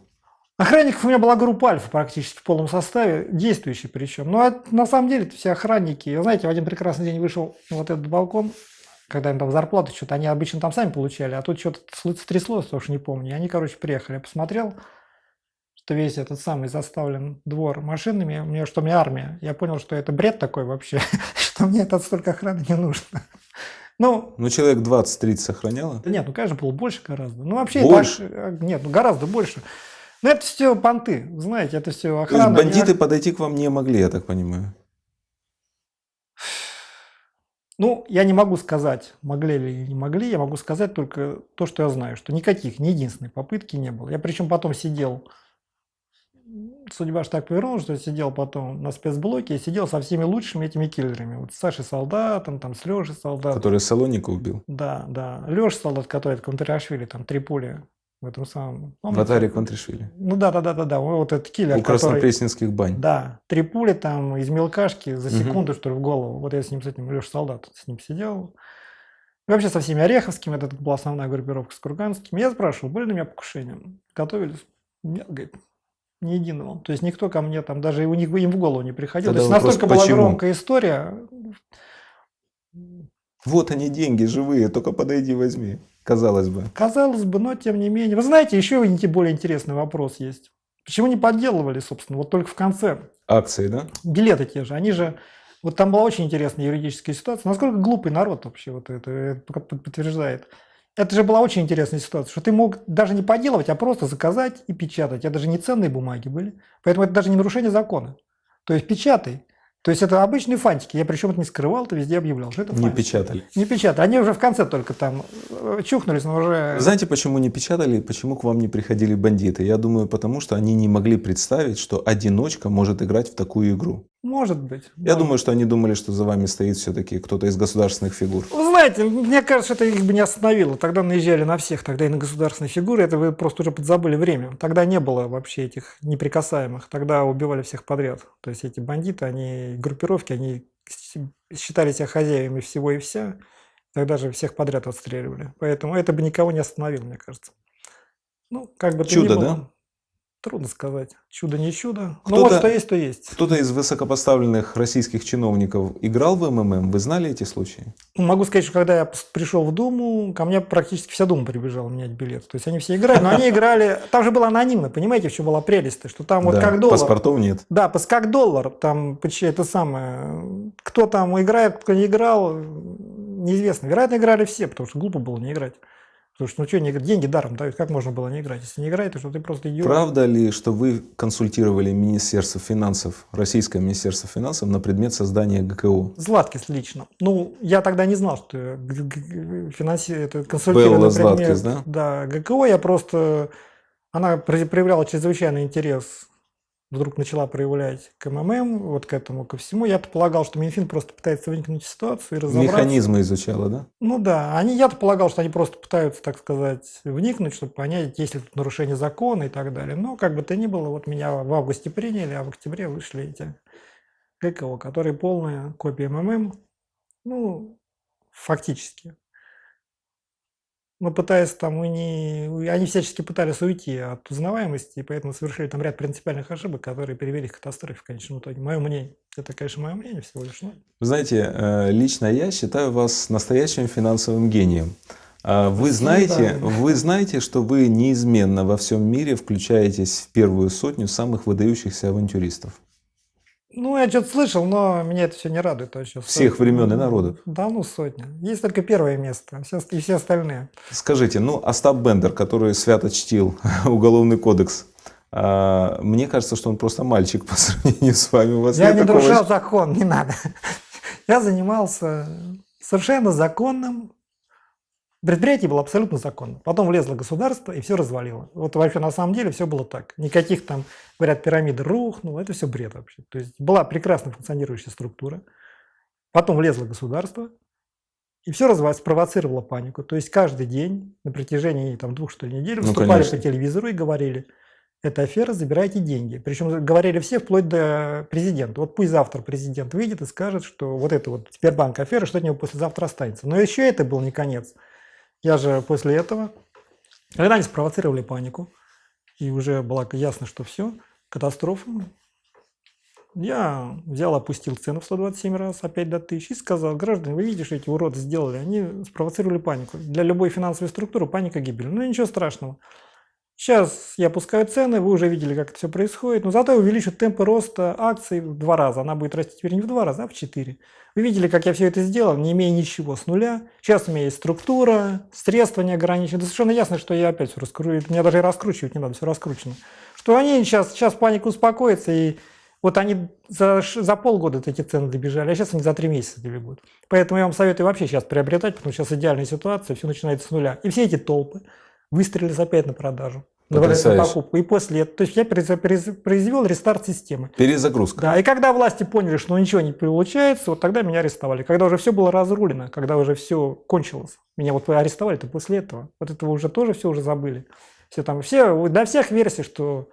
Охранников у меня была группа Альфа практически в полном составе, действующие причем. Но на самом деле все охранники, знаете, в один прекрасный день вышел на вот этот балкон, когда им там зарплату что-то, они обычно там сами получали, а тут что-то стряслось, уж не помню. И они, короче, приехали. Я посмотрел, что весь этот самый заставлен двор машинами, что у меня армия. Я понял, что это бред такой вообще, что мне это столько охраны не нужно. Ну, человек 20-30 охраняло? Нет, конечно, было больше гораздо. Ну, вообще, больше? Нет, гораздо больше. Но это все понты, знаете, это все охрана. То есть бандиты подойти к вам не могли, я так понимаю? Ну, я не могу сказать, могли ли или не могли, я могу сказать только то, что я знаю, что никаких, ни единственной попытки не было. Я причем потом сидел, судьба ж так повернулась, что я сидел потом на спецблоке, и сидел со всеми лучшими этими киллерами. Вот с Сашей Солдатом, там, с Лешей Солдатом. Который Салоника убил? Да, да. Леша Солдат, который от Контрашвили, там 3 пули в этом самом... В Атаре Контришвили? Ну да. Вот этот киллер, у краснопресненских бань. Да, 3 пули там из мелкашки за секунду, что ли, в голову. Вот я с этим, Леша Солдат, с ним сидел. И вообще со всеми Ореховскими, это была основная группировка с Курганскими. Я спрашивал, были на меня покушения? Готовились? Нет, говорит, ни единого. То есть никто ко мне там, даже у них им в голову не приходил. Тогда то есть вопрос, настолько была почему? громкая история. Вот они деньги живые, только подойди возьми. Казалось бы. Казалось бы, но тем не менее. Вы знаете, еще более интересный вопрос есть. Почему не подделывали, собственно, вот только в конце? Акции, да? Билеты те же, они же... Вот там была очень интересная юридическая ситуация. Насколько глупый народ вообще вот это подтверждает. Это же была очень интересная ситуация, что ты мог даже не подделывать, а просто заказать и печатать. Это же не ценные бумаги были. Поэтому это даже не нарушение закона. То есть печатай. То есть это обычные фантики. Я причем это не скрывал, то везде объявлял, что это Не фантики. печатали. Не печатали. Они уже в конце только там чухнулись, но уже... Знаете, почему не печатали, почему к вам не приходили бандиты? Я думаю, потому что они не могли представить, что одиночка может играть в такую игру. Может быть. Я думаю, что они думали, что за вами стоит все-таки кто-то из государственных фигур. Вы знаете, мне кажется, это их бы не остановило. Тогда наезжали на всех, тогда и на государственные фигуры. Это вы просто уже подзабыли время. Тогда не было вообще этих неприкасаемых. Тогда убивали всех подряд. То есть эти бандиты, они, группировки, они считали себя хозяевами всего и вся. Тогда же всех подряд отстреливали. Поэтому это бы никого не остановило, мне кажется. Ну, как бы то ни Чудо, было. да? Трудно сказать. Чудо не чудо. Кто-то- Ну, вот что есть, то есть. Кто-то из высокопоставленных российских чиновников играл в МММ? Вы знали эти случаи? Ну, могу сказать, что когда я пришел в Думу, ко мне практически вся Дума прибежала менять билет. То есть они все играли, но они играли... Там же было анонимно, понимаете, в чем была прелесть-то? Что там вот Да, как доллар... паспортов нет. Да, как доллар, там это самое, кто там играет, кто не играл, неизвестно. Вероятно, играли все, потому что глупо было не играть. Потому что, ну что, деньги даром дают, как можно было не играть? Если не играть, то что ты просто идиот. Правда ли, что вы консультировали Министерство финансов, Российское Министерство финансов на предмет создания ГКО? Златкис лично. Ну, я тогда не знал, что я это консультирую Белла на предмет, Златкис, да? Да, ГКО. Я просто... Она проявляла чрезвычайный интерес, вдруг начала проявлять к МММ, вот к этому, ко всему. Я-то полагал, что Минфин просто пытается вникнуть в ситуацию и разобраться. Механизмы изучала, да? Ну да, я-то полагал, что они просто пытаются, так сказать, вникнуть, чтобы понять, есть ли тут нарушение закона и так далее. Но как бы то ни было, вот меня в августе приняли, а в октябре вышли эти ГКО, которые полная копия МММ, ну, фактически. Но пытаясь там, они всячески пытались уйти от узнаваемости, и поэтому совершили там ряд принципиальных ошибок, которые привели к катастрофе в конечном итоге. Мое мнение. Это, конечно, мое мнение всего лишь. Но... Вы знаете, лично я считаю вас настоящим финансовым гением. Вы знаете, что вы неизменно во всем мире включаетесь в первую сотню самых выдающихся авантюристов. Ну, я что-то слышал, но меня это все не радует. Вообще. Всех времен и народов. Да, ну сотня. Есть только первое место, и все остальные. Скажите, ну, Остап Бендер, который свято чтил Уголовный кодекс, мне кажется, что он просто мальчик по сравнению с вами. У вас Я нет не такого... нарушал закон, не надо. Я занимался совершенно законным. Предприятие было абсолютно законно. Потом влезло государство и все развалило. Вот вообще на самом деле все было так. Никаких там, говорят, пирамида рухнула. Это все бред вообще. То есть была прекрасно функционирующая структура. Потом влезло государство. И все спровоцировало панику. То есть каждый день на протяжении там, 2 что ли, недель выступали по телевизору и говорили: это афера, забирайте деньги. Причем говорили все, вплоть до президента. Вот пусть завтра президент выйдет и скажет, что вот это вот Сбербанк афера, что от него послезавтра останется. Но еще это был не конец. Я же после этого, когда они спровоцировали панику, и уже было ясно, что все, катастрофа, я взял, опустил цену в 127 раз, опять до 1000, и сказал: граждане, вы видите, что эти уроды сделали, они спровоцировали панику. Для любой финансовой структуры паника гибель. Ну ничего страшного. Сейчас я опускаю цены, вы уже видели, как это все происходит, но зато я увеличу темпы роста акций в 2 раза. Она будет расти теперь не в 2 раза, а в 4. Вы видели, как я все это сделал, не имея ничего с нуля. Сейчас у меня есть структура, средства не ограничены. Да совершенно ясно, что я опять все раскручиваю. Меня даже и раскручивать не надо, все раскручено. Что они сейчас паника успокоится, и вот они за полгода эти цены добежали, а сейчас они за 3 месяца добегут. Поэтому я вам советую вообще сейчас приобретать, потому что сейчас идеальная ситуация, все начинается с нуля. И все эти толпы выстрелились опять на продажу, на покупку. И после этого, то есть я произвел рестарт системы. Перезагрузка. Да, и когда власти поняли, что ничего не получается, вот тогда меня арестовали. Когда уже все было разрулено, когда уже все кончилось. Меня вот арестовали-то после этого. Вот этого уже тоже все уже забыли. Все до всех версий, что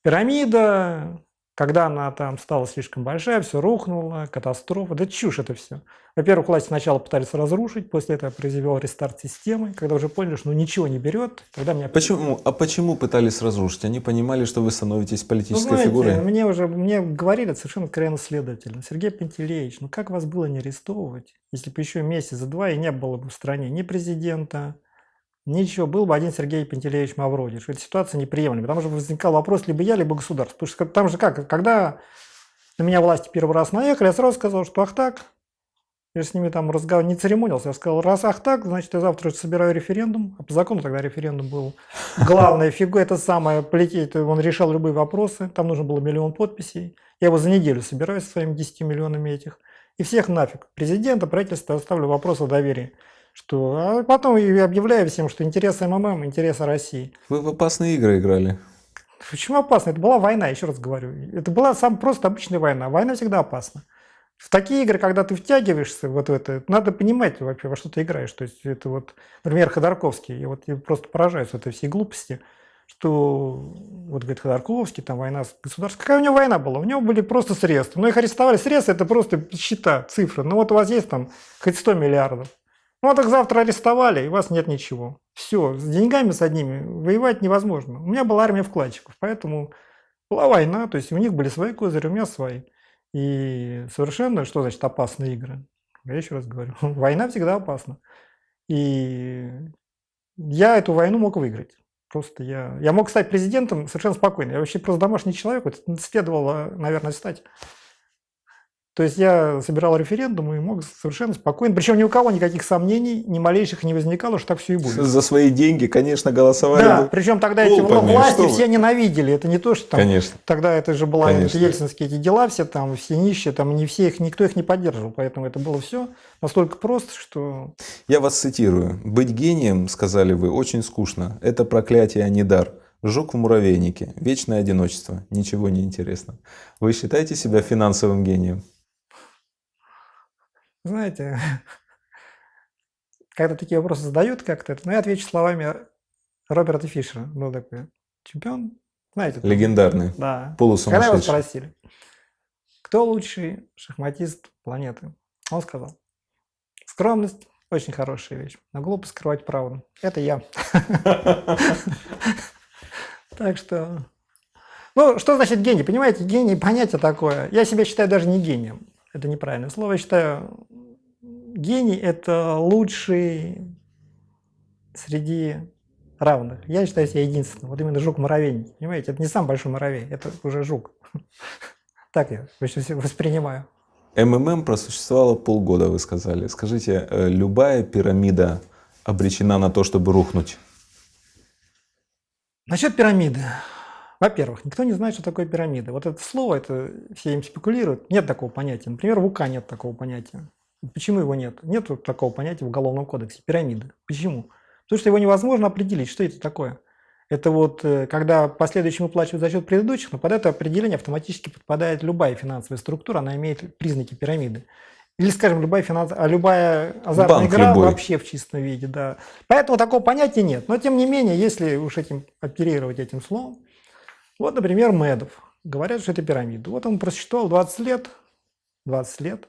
пирамида, когда она там стала слишком большая, все рухнуло, катастрофа. Да чушь это все. Во-первых, власти сначала пытались разрушить, после этого я произвел рестарт системы. Когда уже поняли, что ничего не берет, тогда меня... Почему пытались разрушить? Они понимали, что вы становитесь политической фигурой? Мне говорили совершенно откровенно следовательно: Сергей Пантелеич, ну как вас было не арестовывать, если бы еще месяц-два и не было бы в стране ни президента, ничего, был бы один Сергей Пантелеич Мавродиш. Эта ситуация неприемлема, потому что возникал вопрос либо я, либо государство. Потому что там же как, когда на меня власти первый раз наехали, я сразу сказал, что ах так, я с ними там не церемонился, я сказал: раз ах так, значит я завтра собираю референдум. А по закону тогда референдум был главная фигура, это самое, полететь, он решал любые вопросы, там нужно было 1 миллион подписей. Я его за неделю собираю со своими 10 миллионами этих. И всех нафиг. Президента, правительства оставлю вопрос о доверии. А потом я объявляю всем, что интересы МММ, интересы России. Вы в опасные игры играли. Почему опасно? Это была война, еще раз говорю. Это была просто обычная война. Война всегда опасна. В такие игры, когда ты втягиваешься вот в это, надо понимать вообще, во что ты играешь. То есть это вот, например, Ходорковский. Я просто поражаюсь этой всей глупости, что вот говорит Ходорковский, там война с государством. Какая у него война была? У него были просто средства. Но их арестовали. Средства — это просто счета, цифры. Ну вот у вас есть там хоть 100 миллиардов. Ну, а так завтра арестовали, и у вас нет ничего. Все, с деньгами с одними воевать невозможно. У меня была армия вкладчиков, поэтому была война, то есть у них были свои козыри, у меня свои. И совершенно, что значит опасные игры? Я еще раз говорю, война всегда опасна. И я эту войну мог выиграть. Просто я мог стать президентом совершенно спокойно. Я вообще просто домашний человек, вот следовало, наверное, стать. То есть я собирал референдум и мог совершенно спокойно, причем ни у кого никаких сомнений, ни малейших не возникало, что так все и будет. За свои деньги, конечно, голосовали Да, бы причем тогда эти толпами, власти что вы. все ненавидели. Это не то, что там, Конечно. тогда это же была Конечно. ельцинские эти дела, все там, все нищие, там не все их, никто их не поддерживал. Поэтому это было все настолько просто, что... Я вас цитирую. «Быть гением, — сказали вы, — очень скучно. Это проклятие, а не дар. Жук в муравейнике. Вечное одиночество. Ничего не интересно». Вы считаете себя финансовым гением? Знаете, когда такие вопросы задают как-то, ну, я отвечу словами Роберта Фишера. Был такой чемпион, знаете. Легендарный. Да. Когда его Полусумасшедший. спросили, кто лучший шахматист планеты, он сказал: скромность – очень хорошая вещь, но глупо скрывать правду. Это я. Так что... Ну, что значит гений? Понимаете, гений – понятие такое. Я себя считаю даже не гением. Это неправильное слово. Я считаю, гений – это лучший среди равных. Я считаю себя единственным. Вот именно жук-муравейник. Понимаете, это не самый большой муравей, это уже жук. Так я воспринимаю. МММ просуществовало полгода, вы сказали. Скажите, любая пирамида обречена на то, чтобы рухнуть? Насчет пирамиды. Во-первых, никто не знает, что такое пирамида. Вот это слово, это все им спекулируют. Нет такого понятия. Например, в УК нет такого понятия. Почему его нет? Нет такого понятия в Уголовном кодексе. Пирамида. Почему? Потому что его невозможно определить, что это такое. Это вот когда последующим выплачивают за счет предыдущих, но под это определение автоматически подпадает любая финансовая структура, она имеет признаки пирамиды. Или, скажем, любая азартная Банк игра любой. вообще в чистом виде. Да. Поэтому такого понятия нет. Но, тем не менее, если уж оперировать этим словом, вот, например, Медов. Говорят, что это пирамида. Вот он просуществовал 20 лет,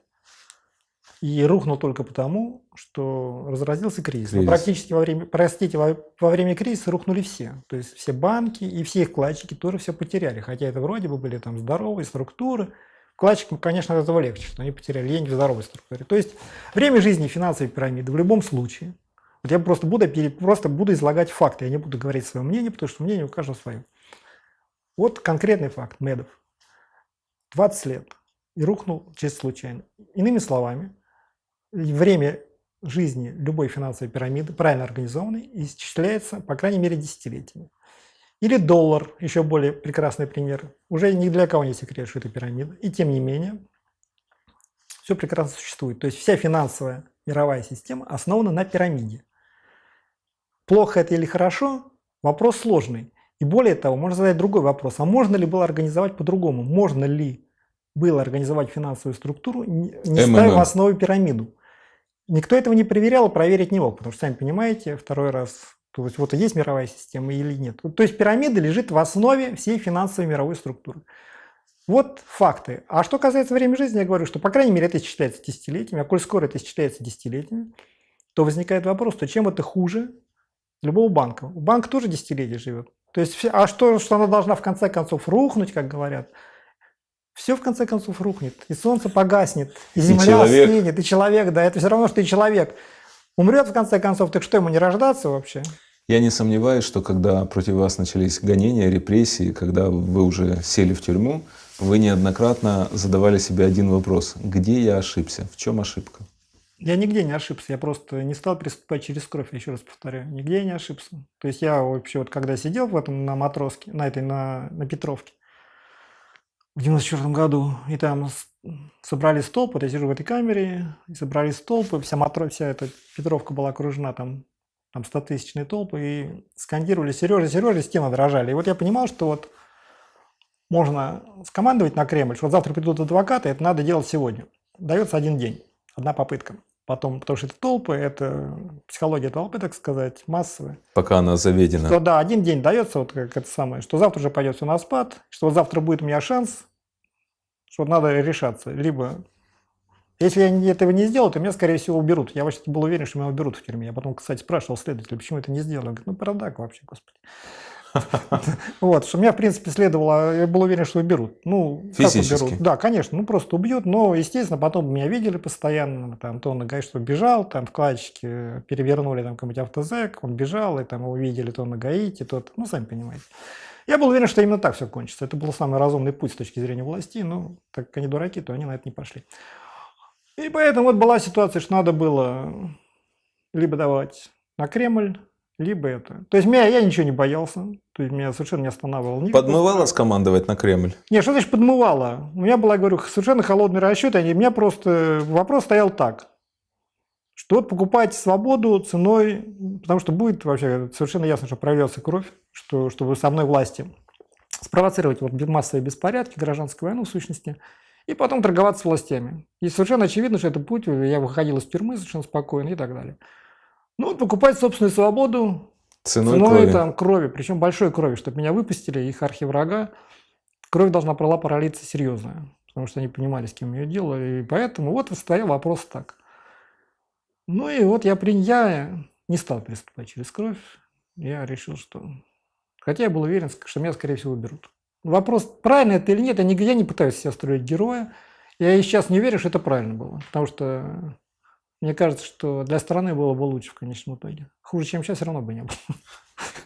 и рухнул только потому, что разразился кризис. Но практически во время кризиса рухнули все. То есть все банки и все их вкладчики тоже все потеряли. Хотя это вроде бы были там здоровые структуры. Вкладчикам, конечно, от этого легче, что они потеряли деньги в здоровой структуре. То есть время жизни финансовой пирамиды в любом случае. Вот я просто буду излагать факты, я не буду говорить свое мнение, потому что мнение у каждого свое. Вот конкретный факт Медов. 20 лет. И рухнул чисто случайно. Иными словами, время жизни любой финансовой пирамиды, правильно организованной, исчисляется, по крайней мере, десятилетиями. Или доллар, еще более прекрасный пример. Уже ни для кого не секрет, что это пирамида. И тем не менее, все прекрасно существует. То есть вся финансовая мировая система основана на пирамиде. Плохо это или хорошо? Вопрос сложный. И более того, можно задать другой вопрос. А можно ли было организовать по-другому? Можно ли было организовать финансовую структуру, не ставя в основу пирамиду? Никто этого не проверял и проверить не мог. Потому что, сами понимаете, второй раз, то есть вот есть мировая система или нет. То есть пирамида лежит в основе всей финансовой мировой структуры. Вот факты. А что касается времени жизни, я говорю, что, по крайней мере, это исчисляется десятилетиями. А коль скоро это исчисляется десятилетиями, то возникает вопрос, то чем это хуже любого банка? У банка тоже десятилетия живет. То есть, а что она должна в конце концов рухнуть, как говорят? Все в конце концов рухнет. И солнце погаснет, и земля остынет, и человек, да, это все равно, что и человек умрет в конце концов, так что ему не рождаться вообще? Я не сомневаюсь, что когда против вас начались гонения, репрессии, когда вы уже сели в тюрьму, вы неоднократно задавали себе один вопрос. Где я ошибся? В чем ошибка? Я нигде не ошибся, я просто не стал приступать через кровь, я еще раз повторяю. Нигде я не ошибся. То есть я вообще вот когда сидел в этом на Матроске, на Петровке в 94 году, и там собрали столб, вот я сижу в этой камере, и собрали столб, и вся эта Петровка была окружена там 100-тысячные толпы, и скандировали «Сережа, Сережа», стены дрожали. И вот я понимал, что вот можно скомандовать на Кремль, что вот завтра придут адвокаты, это надо делать сегодня. Дается один день, одна попытка. Потом, потому что это толпы, это психология толпы, так сказать, массовая. Пока она заведена. Что да, один день дается, вот как это самое, что завтра уже пойдет все на спад, что вот завтра будет у меня шанс, что вот надо решаться. Либо Если я этого не сделал, то меня, скорее всего, уберут. Я вообще был уверен, что меня уберут в тюрьме. Я потом, кстати, спрашивал следователя, почему это не сделал. Он говорит, ну, бардак вообще, господи. Вот, что меня, в принципе, следовало, я был уверен, что уберут. Ну, как Физически? уберут? Да, конечно, ну, просто убьют, но, естественно, потом меня видели постоянно, там, то он говорит, что бежал, там, вкладчики перевернули, там, какой-нибудь автозэк, он бежал, и там его видели то на Гаити, то, ну, сами понимаете. Я был уверен, что именно так все кончится. Это был самый разумный путь с точки зрения власти, но так как они дураки, то они на это не пошли. И поэтому вот была ситуация, что надо было либо давать на Кремль, либо это. То есть я ничего не боялся, то есть меня совершенно не останавливало. Подмывало скомандовать на Кремль? Нет, что значит подмывало? У меня была, говорю, совершенно холодный расчет, и у меня просто вопрос стоял так, что вот покупайте свободу ценой, потому что будет вообще совершенно ясно, что прольется кровь, чтобы со мной власти спровоцировать вот массовые беспорядки, гражданскую войну в сущности, и потом торговаться с властями. И совершенно очевидно, что это путь, я выходил из тюрьмы совершенно спокойно и так далее. Ну, вот покупать собственную свободу Ценой крови. там, крови, причем большой крови, чтобы меня выпустили, их архиврага. Кровь должна была пролиться серьезная, потому что они понимали, с кем ее делали, и поэтому вот стоял вопрос так. Ну и вот я не стал переступать через кровь, я решил, что... Хотя я был уверен, что меня, скорее всего, уберут. Вопрос, правильно это или нет, я не пытаюсь себя строить героя, я и сейчас не верю, что это правильно было, потому что... Мне кажется, что для страны было бы лучше в конечном итоге. Хуже, чем сейчас, все равно бы не было.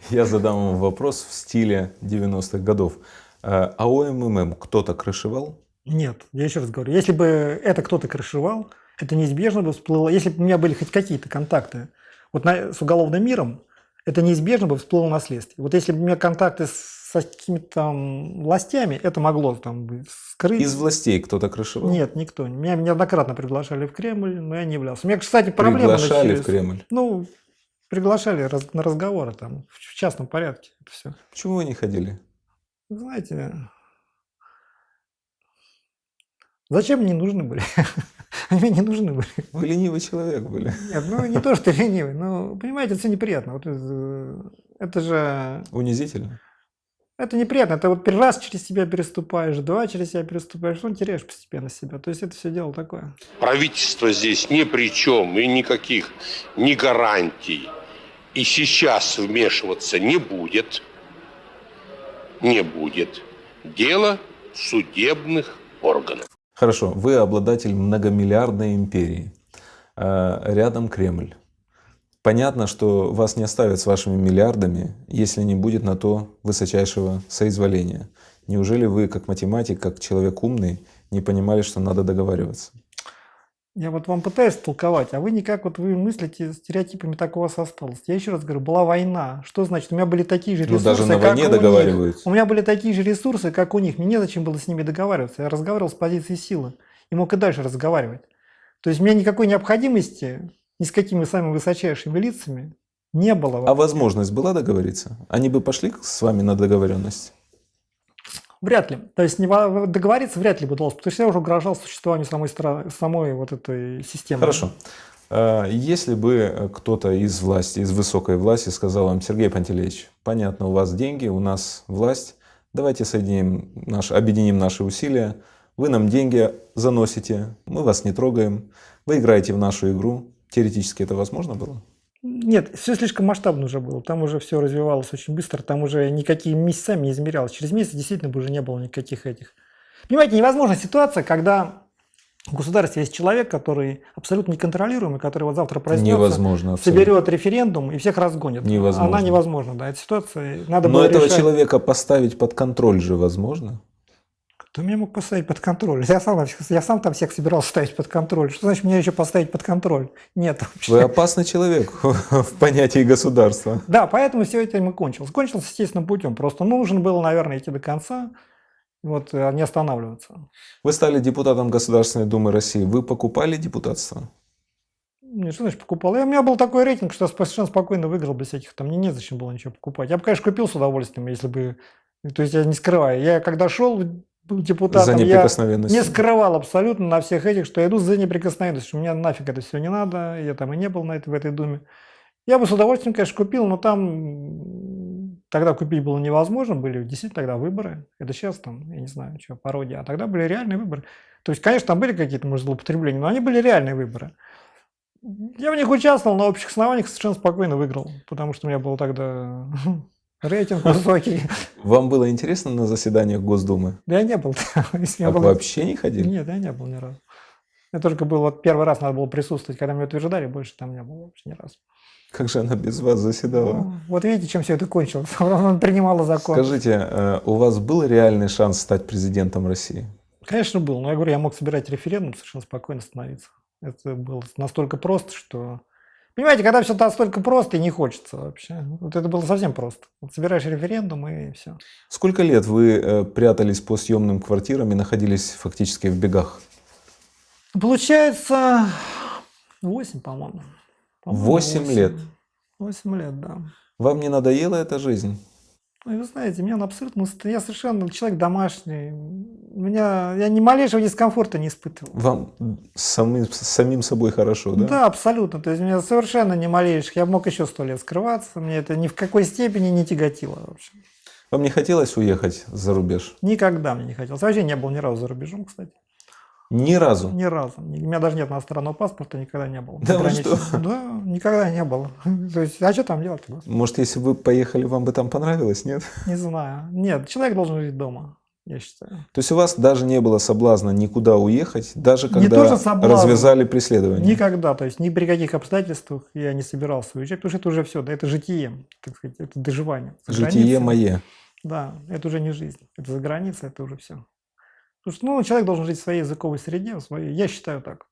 Я задам вам вопрос в стиле 90-х годов. АОММ кто-то крышевал? Нет, я еще раз говорю, если бы это кто-то крышевал, это неизбежно бы всплыло. Если бы у меня были хоть какие-то контакты вот с уголовным миром, это неизбежно бы всплыло на следствие. Вот если бы у меня контакты с какими-то там властями, это могло там бы скрыть. Из властей кто-то крышевал? Нет, никто. Меня неоднократно приглашали в Кремль, но я не являлся. У меня, кстати, проблема Приглашали начались. в Кремль? Ну, приглашали на разговоры там, в частном порядке. Это все. Почему вы не ходили? Знаете, зачем мне нужны были? Они мне не нужны были. Вы ленивый человек были. Нет, ну не то, что ленивый, но, понимаете, это все неприятно. Вот это же... Унизительно. Это неприятно. Это вот раз через себя переступаешь, два через себя переступаешь, ну, теряешь постепенно себя. То есть это все дело такое. Правительство здесь ни при чем и никаких ни гарантий. И сейчас вмешиваться не будет. Не будет. Дело судебных органов. Хорошо, вы обладатель многомиллиардной империи. Рядом Кремль. Понятно, что вас не оставят с вашими миллиардами, если не будет на то высочайшего соизволения. Неужели вы, как математик, как человек умный, не понимали, что надо договариваться? Я вот вам пытаюсь толковать, а вы никак вот вы мыслите стереотипами, так у вас осталось. Я еще раз говорю, была война. Что значит? У меня были такие же ресурсы, даже на как войне у них. договариваются. У меня были такие же ресурсы, как у них. Мне незачем было с ними договариваться. Я разговаривал с позиции силы и мог и дальше разговаривать. То есть у меня никакой необходимости ни с какими самыми высочайшими лицами не было. А возможность была договориться? Они бы пошли с вами на договоренность? Вряд ли. То есть договориться вряд ли бы удалось, потому что я уже угрожал существованию самой вот этой системы. Хорошо. Если бы кто-то из власти, из высокой власти сказал вам: Сергей Пантелеич, понятно, у вас деньги, у нас власть, давайте объединим наши усилия, вы нам деньги заносите, мы вас не трогаем, вы играете в нашу игру. Теоретически это возможно было? Нет, все слишком масштабно уже было. Там уже все развивалось очень быстро, там уже никакими месяцами не измерялось. Через месяц действительно бы уже не было никаких этих. Понимаете, невозможна ситуация, когда в государстве есть человек, который абсолютно неконтролируемый, который вот завтра проснется, Невозможно. соберет референдум и всех разгонит. Невозможно. Она невозможна, да. Эта ситуация надо Но было этого решать. человека поставить под контроль же возможно? Кто меня мог поставить под контроль? Я сам там всех собирался ставить под контроль. Что значит меня еще поставить под контроль? Нет. Вообще. Вы опасный человек в понятии государства. Да, поэтому все это и кончилось. Кончилось естественным путем. Просто нужно было, наверное, идти до конца, вот, а не останавливаться. Вы стали депутатом Государственной Думы России. Вы покупали депутатство? Нет, что значит покупал? У меня был такой рейтинг, что я совершенно спокойно выиграл без всяких там. Мне незачем было ничего покупать. Я бы, конечно, купил с удовольствием, если бы... То есть я не скрываю. Я когда шел депутатом, За я неприкосновенность. не скрывал абсолютно на всех этих, что я иду за неприкосновенностью. Мне нафиг это все не надо. Я там и не был в этой думе. Я бы с удовольствием, конечно, купил, но там тогда купить было невозможно, были действительно тогда выборы. Это сейчас там, я не знаю, что, пародия. А тогда были реальные выборы. То есть, конечно, там были какие-то, может, злоупотребления, но они были реальные выборы. Я в них участвовал, на общих основаниях совершенно спокойно выиграл, потому что у меня был тогда рейтинг высокий. Вам было интересно на заседаниях Госдумы? Да я не был. Если А я был- вообще не ходили? Нет, я не был ни разу. Я только был, вот первый раз надо было присутствовать, когда меня утверждали, больше там не было вообще ни разу. Как же она без вас заседала? Ну, вот видите, чем все это кончилось. Она принимала закон. Скажите, у вас был реальный шанс стать президентом России? Конечно, был. Но я говорю, я мог собирать референдум, совершенно спокойно становиться. Это было настолько просто, что... Понимаете, когда все настолько просто и не хочется вообще. Вот это было совсем просто. Вот собираешь референдум и все. Сколько лет вы прятались по съемным квартирам и находились фактически в бегах? Получается 8, по-моему. 8 лет. 8 лет, да. Вам не надоела эта жизнь? Ну, и вы знаете, меня абсолютно... Я совершенно человек домашний. Я ни малейшего дискомфорта не испытывал. Вам самим собой хорошо, да? Да, абсолютно. То есть меня совершенно ни малейших. Я мог еще 100 лет скрываться. Мне это ни в какой степени не тяготило вообще. Вам не хотелось уехать за рубеж? Никогда мне не хотелось. Вообще не был ни разу за рубежом, кстати. Ни разу? Ни разу. У меня даже нет иностранного паспорта, никогда не было. Да вы что? Да, никогда не было. То есть, а что там делать? Может, если бы вы поехали, вам бы там понравилось, нет? Не знаю. Нет, человек должен жить дома, я считаю. То есть у вас даже не было соблазна никуда уехать, даже Не когда то, что соблазн. развязали преследование? Никогда, то есть ни при каких обстоятельствах я не собирался уезжать, потому что это уже все, да, это житие, так сказать, это доживание. За Житие границей. мое. Да, это уже не жизнь, это за границей, это уже все. Потому что, ну, человек должен жить в своей языковой среде, в своей, я считаю так.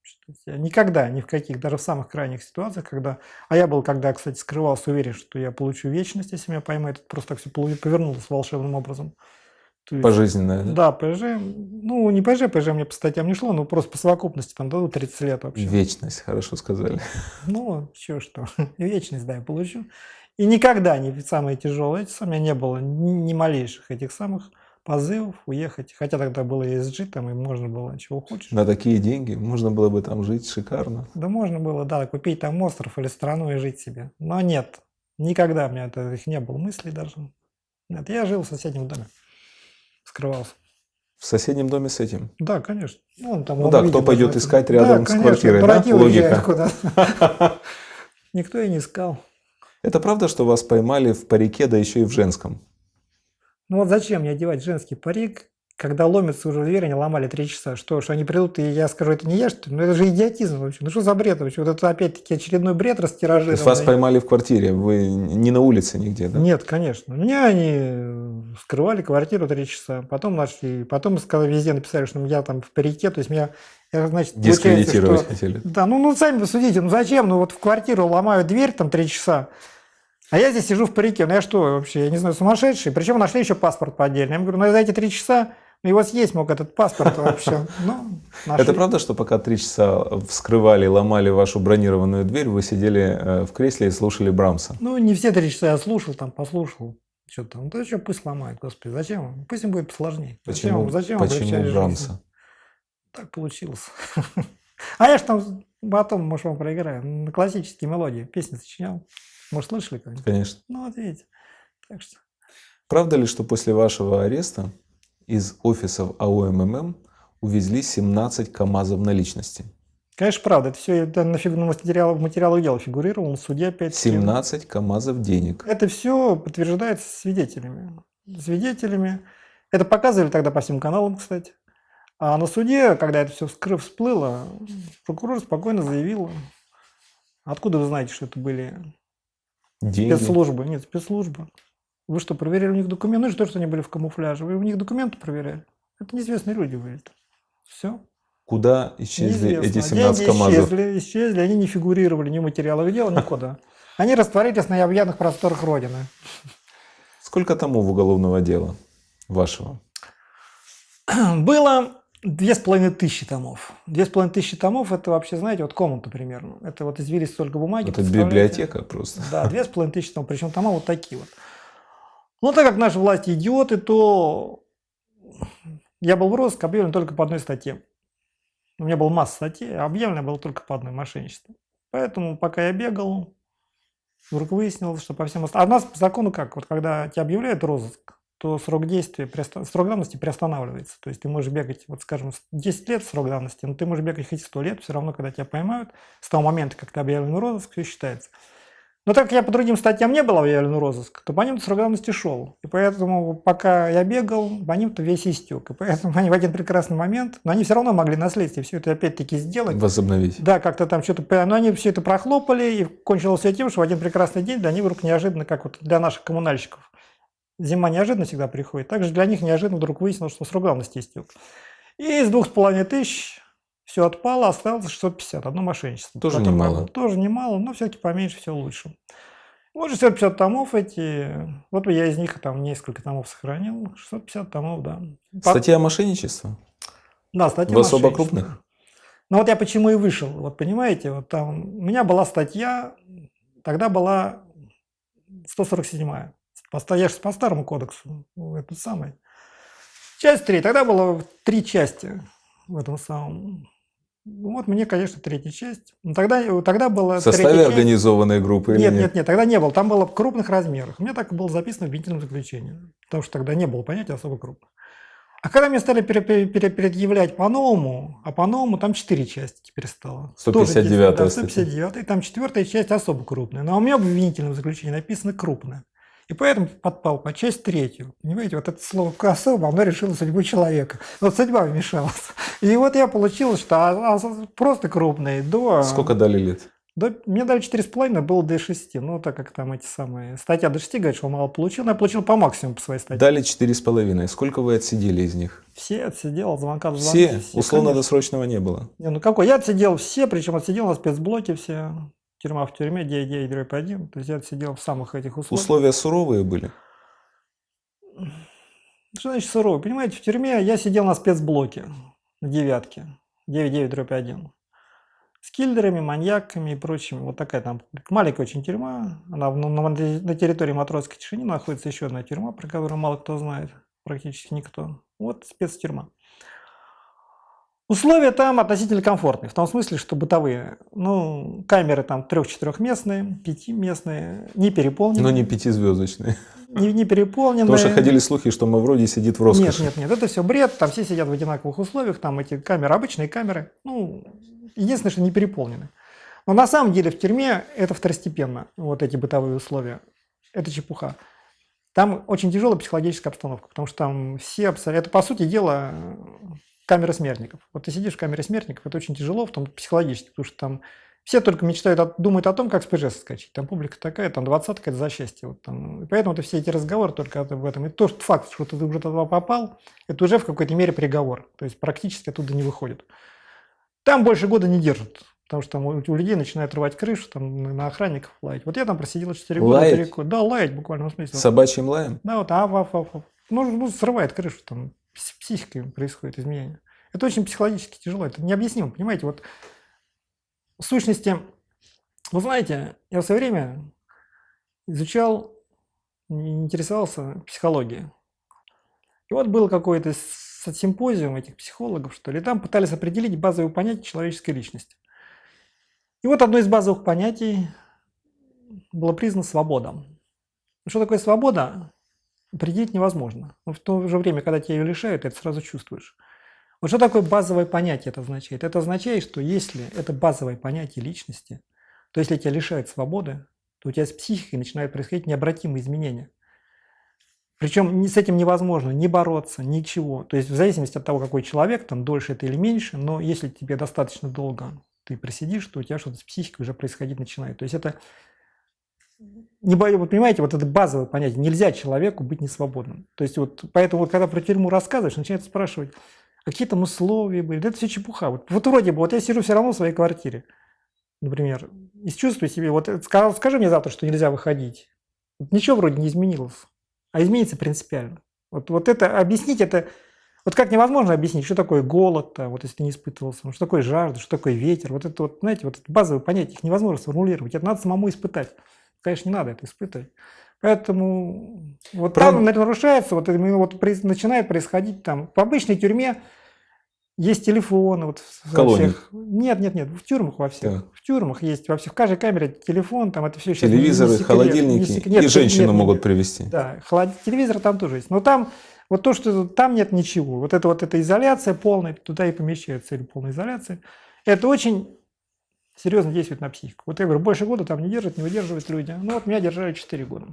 Я никогда, ни в каких, даже в самых крайних ситуациях, когда, а я был, когда, кстати, скрывался, уверен, что я получу вечность, если меня поймают, это просто так все повернулось волшебным образом. То есть, Пожизненное, да? да, ПЖ, ну, не ПЖ мне по статьям не шло, но просто по совокупности там дадут 30 лет вообще. Вечность, хорошо сказали. Ну, еще что, вечность, да, я получу. И никогда не самые тяжелые, эти самые не было ни малейших этих самых позывов уехать. Хотя тогда было ESG, там и можно было чего хочешь. На такие деньги можно было бы там жить шикарно. Да можно было, да, купить там остров или страну и жить себе. Но нет, никогда у меня их не было мыслей даже. Нет, я жил в соседнем доме, скрывался. В соседнем доме с этим. Да, конечно. Ну, там, Ну да, кто пойдет искать рядом с квартирой, да? Братья уезжают Логика. куда. Никто и не искал. Это правда, что вас поймали в парике, да еще и в женском? Ну вот зачем мне одевать женский парик, когда ломятся уже в дверь, они ломали 3 часа. Что они придут, и я скажу, это не я, что ли? Ну это же идиотизм вообще. Ну что за бред вообще? Вот это опять-таки очередной бред То растиражированный. есть вас поймали в квартире, вы не на улице нигде, да? Нет, конечно. Меня они скрывали квартиру 3 часа. Потом нашли, потом сказали, везде написали, что я там в парике. То есть меня, значит, Дискредитировать получается, что... хотели. Да, ну сами посудите, ну зачем? Ну вот в квартиру ломают дверь там 3 часа. А я здесь сижу в парике, ну я что вообще, я не знаю, сумасшедший. Причем нашли еще паспорт по отдельно. Я им говорю, ну за эти 3 часа, ну его съесть мог этот паспорт вообще. Ну, нашли. Это правда, что пока 3 часа вскрывали, ломали вашу бронированную дверь, вы сидели в кресле и слушали Брамса? Ну не все 3 часа я слушал, там послушал. Что там, да что, пусть ломают, господи, зачем? Пусть им будет посложнее. Почему Зачем облегчать жизнь? Брамса? Так получилось. А я ж там потом, может, вам проиграю, на классические мелодии песни сочинял. Может, слышали когда-нибудь? Конечно. Ну, вот видите. Так что... Правда ли, что после вашего ареста из офисов АО МММ увезли 17 КАМАЗов наличности? Конечно, правда. Это все в материалах дела фигурировало, на суде опять. 17 КАМАЗов денег. Это все подтверждается свидетелями. Это показывали тогда по всем каналам, кстати. А на суде, когда это все всплыло, прокурор спокойно заявил, откуда вы знаете, что это были Деньги. спецслужбы? Нет, спецслужбы. Вы что, проверяли у них документы? Ну, что они были в камуфляже? Вы у них документы проверяли? Это неизвестные люди были. Все. Куда исчезли Неизвестно. эти 17 Деньги КАМАЗов? исчезли, они не фигурировали ни в материалах дела, никуда. Они растворились на необъятных просторах Родины. Сколько томов уголовного дела вашего? Было 2500 томов. 2500 томов – это вообще, знаете, вот комната примерно. Это вот извились столько бумаги. Это представляете? библиотека просто. Да, 2500 томов. Причем тома вот такие вот. Но так как наши власти идиоты, то я был в розыск объявлен только по одной статье. У меня была масса статей, а объявлено было только по одной — мошенничество. Поэтому пока я бегал, Вдруг выяснилось, что по всем остальным... А у нас по закону как? Вот когда тебя объявляют розыск, то срок действия, срок давности приостанавливается. То есть ты можешь бегать, вот скажем, 10 лет срок давности, но ты можешь бегать хоть 100 лет, все равно, когда тебя поймают, с того момента, как ты объявлен в розыск, все считается. Но так как я по другим статьям не был объявлен в розыск, то по ним срок давности шел. И поэтому, пока я бегал, по ним-то весь истек. И поэтому они в один прекрасный момент, но они все равно могли на следствии все это опять-таки сделать. Возобновить. Да, как-то там что-то, но они все это прохлопали, и кончилось все тем, что в один прекрасный день для них вдруг неожиданно, как вот для наших коммунальщиков, зима неожиданно всегда приходит, также для них неожиданно вдруг выяснилось, что срок давности истек. И из 2500 все отпало, осталось 650, одно мошенничество. Тоже немало. Тоже немало, но все-таки поменьше, все лучше. Вот 650 томов эти, вот я из них там несколько томов сохранил, 650 томов, да. Статья мошенничества? Да, статья В особо мошенничества. крупных? Ну вот я почему и вышел, вот понимаете, вот там у меня была статья, тогда была 147-я, я же по старому кодексу, этот самый. Часть 3, тогда было 3 части в этом самом. Вот мне, конечно, 3-я часть. Но тогда было... В составе третья часть. организованной группы или нет? Нет, тогда не было. Там было в крупных размерах. У меня так и было записано в обвинительном заключении. Потому что тогда не было понятия особо крупных. А когда мне стали предъявлять по-новому, а по-новому там 4 части теперь стало. 159-я да, статья. 159-я, там 4-я часть особо крупная. Но у меня в обвинительном заключении написано крупная. И поэтому подпал по часть 3-ю. Понимаете, вот это слово «особо», оно решило судьбу человека. Вот судьба вмешалась. И вот я получил, что просто крупные до... Сколько дали лет? Мне дали 4,5, было до 6. Ну, так как там эти самые... Статья до 6, говорит, что мало получил. Но я получил по максимуму по своей статье. Дали 4,5. Сколько вы отсидели из них? Все отсидел, от звонка до Все? звонка. Условно-досрочного не было? Не, ну какой? Я отсидел все, причем отсидел на спецблоке все. Тюрьма в тюрьме, 9-9-1. То есть я отсидел в самых этих условиях. Условия суровые были? Что значит суровый? Понимаете, в тюрьме я сидел на спецблоке, на 9-ке, 9-9-1. С киллерами, маньяками и прочими. Вот такая там маленькая очень тюрьма. Она на территории Матросской Тишины находится еще одна тюрьма, про которую мало кто знает, практически никто. Вот спецтюрьма. Условия там относительно комфортные, в том смысле, что бытовые. Ну, камеры там 3-4-местные, 5-местные, не переполненные. Но не 5-звездочные. Не переполненные. Потому что ходили слухи, что Мавроди сидит в роскоши. Нет, это все бред, там все сидят в одинаковых условиях, там эти камеры, обычные камеры, ну, единственное, что не переполнены. Но на самом деле в тюрьме это второстепенно, вот эти бытовые условия, это чепуха. Там очень тяжелая психологическая обстановка, потому что там все абсолютно, это по сути дела камера смертников. Вот ты сидишь в камере смертников, это очень тяжело, в том психологически, потому что там все только мечтают, думают о том, как с ПЖ соскочить. Там публика такая, там 20-ка, это за счастье. Вот там. И поэтому все эти разговоры только об этом. И тот факт, что ты уже туда попал, это уже в какой-то мере приговор. То есть практически оттуда не выходит. Там больше года не держат, потому что там у людей начинают рвать крышу, там на охранников лаять. Вот я там просидел 4 года. Лаять? Да, лаять буквально в смысле. Собачьим лаем? Да, вот ну, срывает крышу, там с психикой происходит изменение. Это очень психологически тяжело, это необъяснимо, понимаете, вот в сущности, вы знаете, я в свое время изучал, интересовался психологией. И вот был какой-то симпозиум этих психологов, что ли, там пытались определить базовые понятия человеческой личности. И вот одно из базовых понятий было признано свобода. Что такое свобода? Определить невозможно. Но в то же время, когда тебя ее лишают, ты это сразу чувствуешь. Вот что такое базовое понятие это означает? Это означает, что если это базовое понятие личности, то если тебя лишают свободы, то у тебя с психикой начинают происходить необратимые изменения. Причем с этим невозможно ни бороться, ничего. То есть в зависимости от того, какой человек, там дольше это или меньше, но если тебе достаточно долго ты просидишь, то у тебя что-то с психикой уже происходить начинает. То есть это... Вы понимаете, вот это базовое понятие. Нельзя человеку быть несвободным. То есть вот поэтому вот когда про тюрьму рассказываешь, начинают спрашивать, какие там условия были. Да это все чепуха. Вот вроде бы, вот я сижу все равно в своей квартире, например, и чувствую себе, вот скажи мне завтра, что нельзя выходить. Вот ничего вроде не изменилось, а изменится принципиально. Вот это объяснить, это... Вот как невозможно объяснить, что такое голод, вот если ты не испытывался, что такое жажда, что такое ветер. Вот это вот, знаете, вот это базовые понятия, их невозможно сформулировать. Это надо самому испытать. Конечно, не надо это испытывать. Поэтому вот там нарушается, начинает происходить там. В обычной тюрьме Есть телефоны. Вот во колониях? всех. Нет, в тюрьмах во всех. Так. В тюрьмах есть во всех. В каждой камере телефон, там это все сейчас Телевизоры, холодильники. И женщину могут привезти. Да, телевизор там тоже есть. Но там вот то, что там нет ничего. Вот эта изоляция полная, туда и помещают цель полной изоляции. Это очень серьезно действует на психику. Вот я говорю, больше года там не держат, не выдерживают люди. Ну вот меня держали 4 года.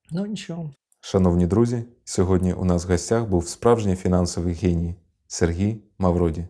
Ну ничего. Шановні друзі, сьогодні у нас в гостях був справжній фінансовий геній Сергій Мавроді.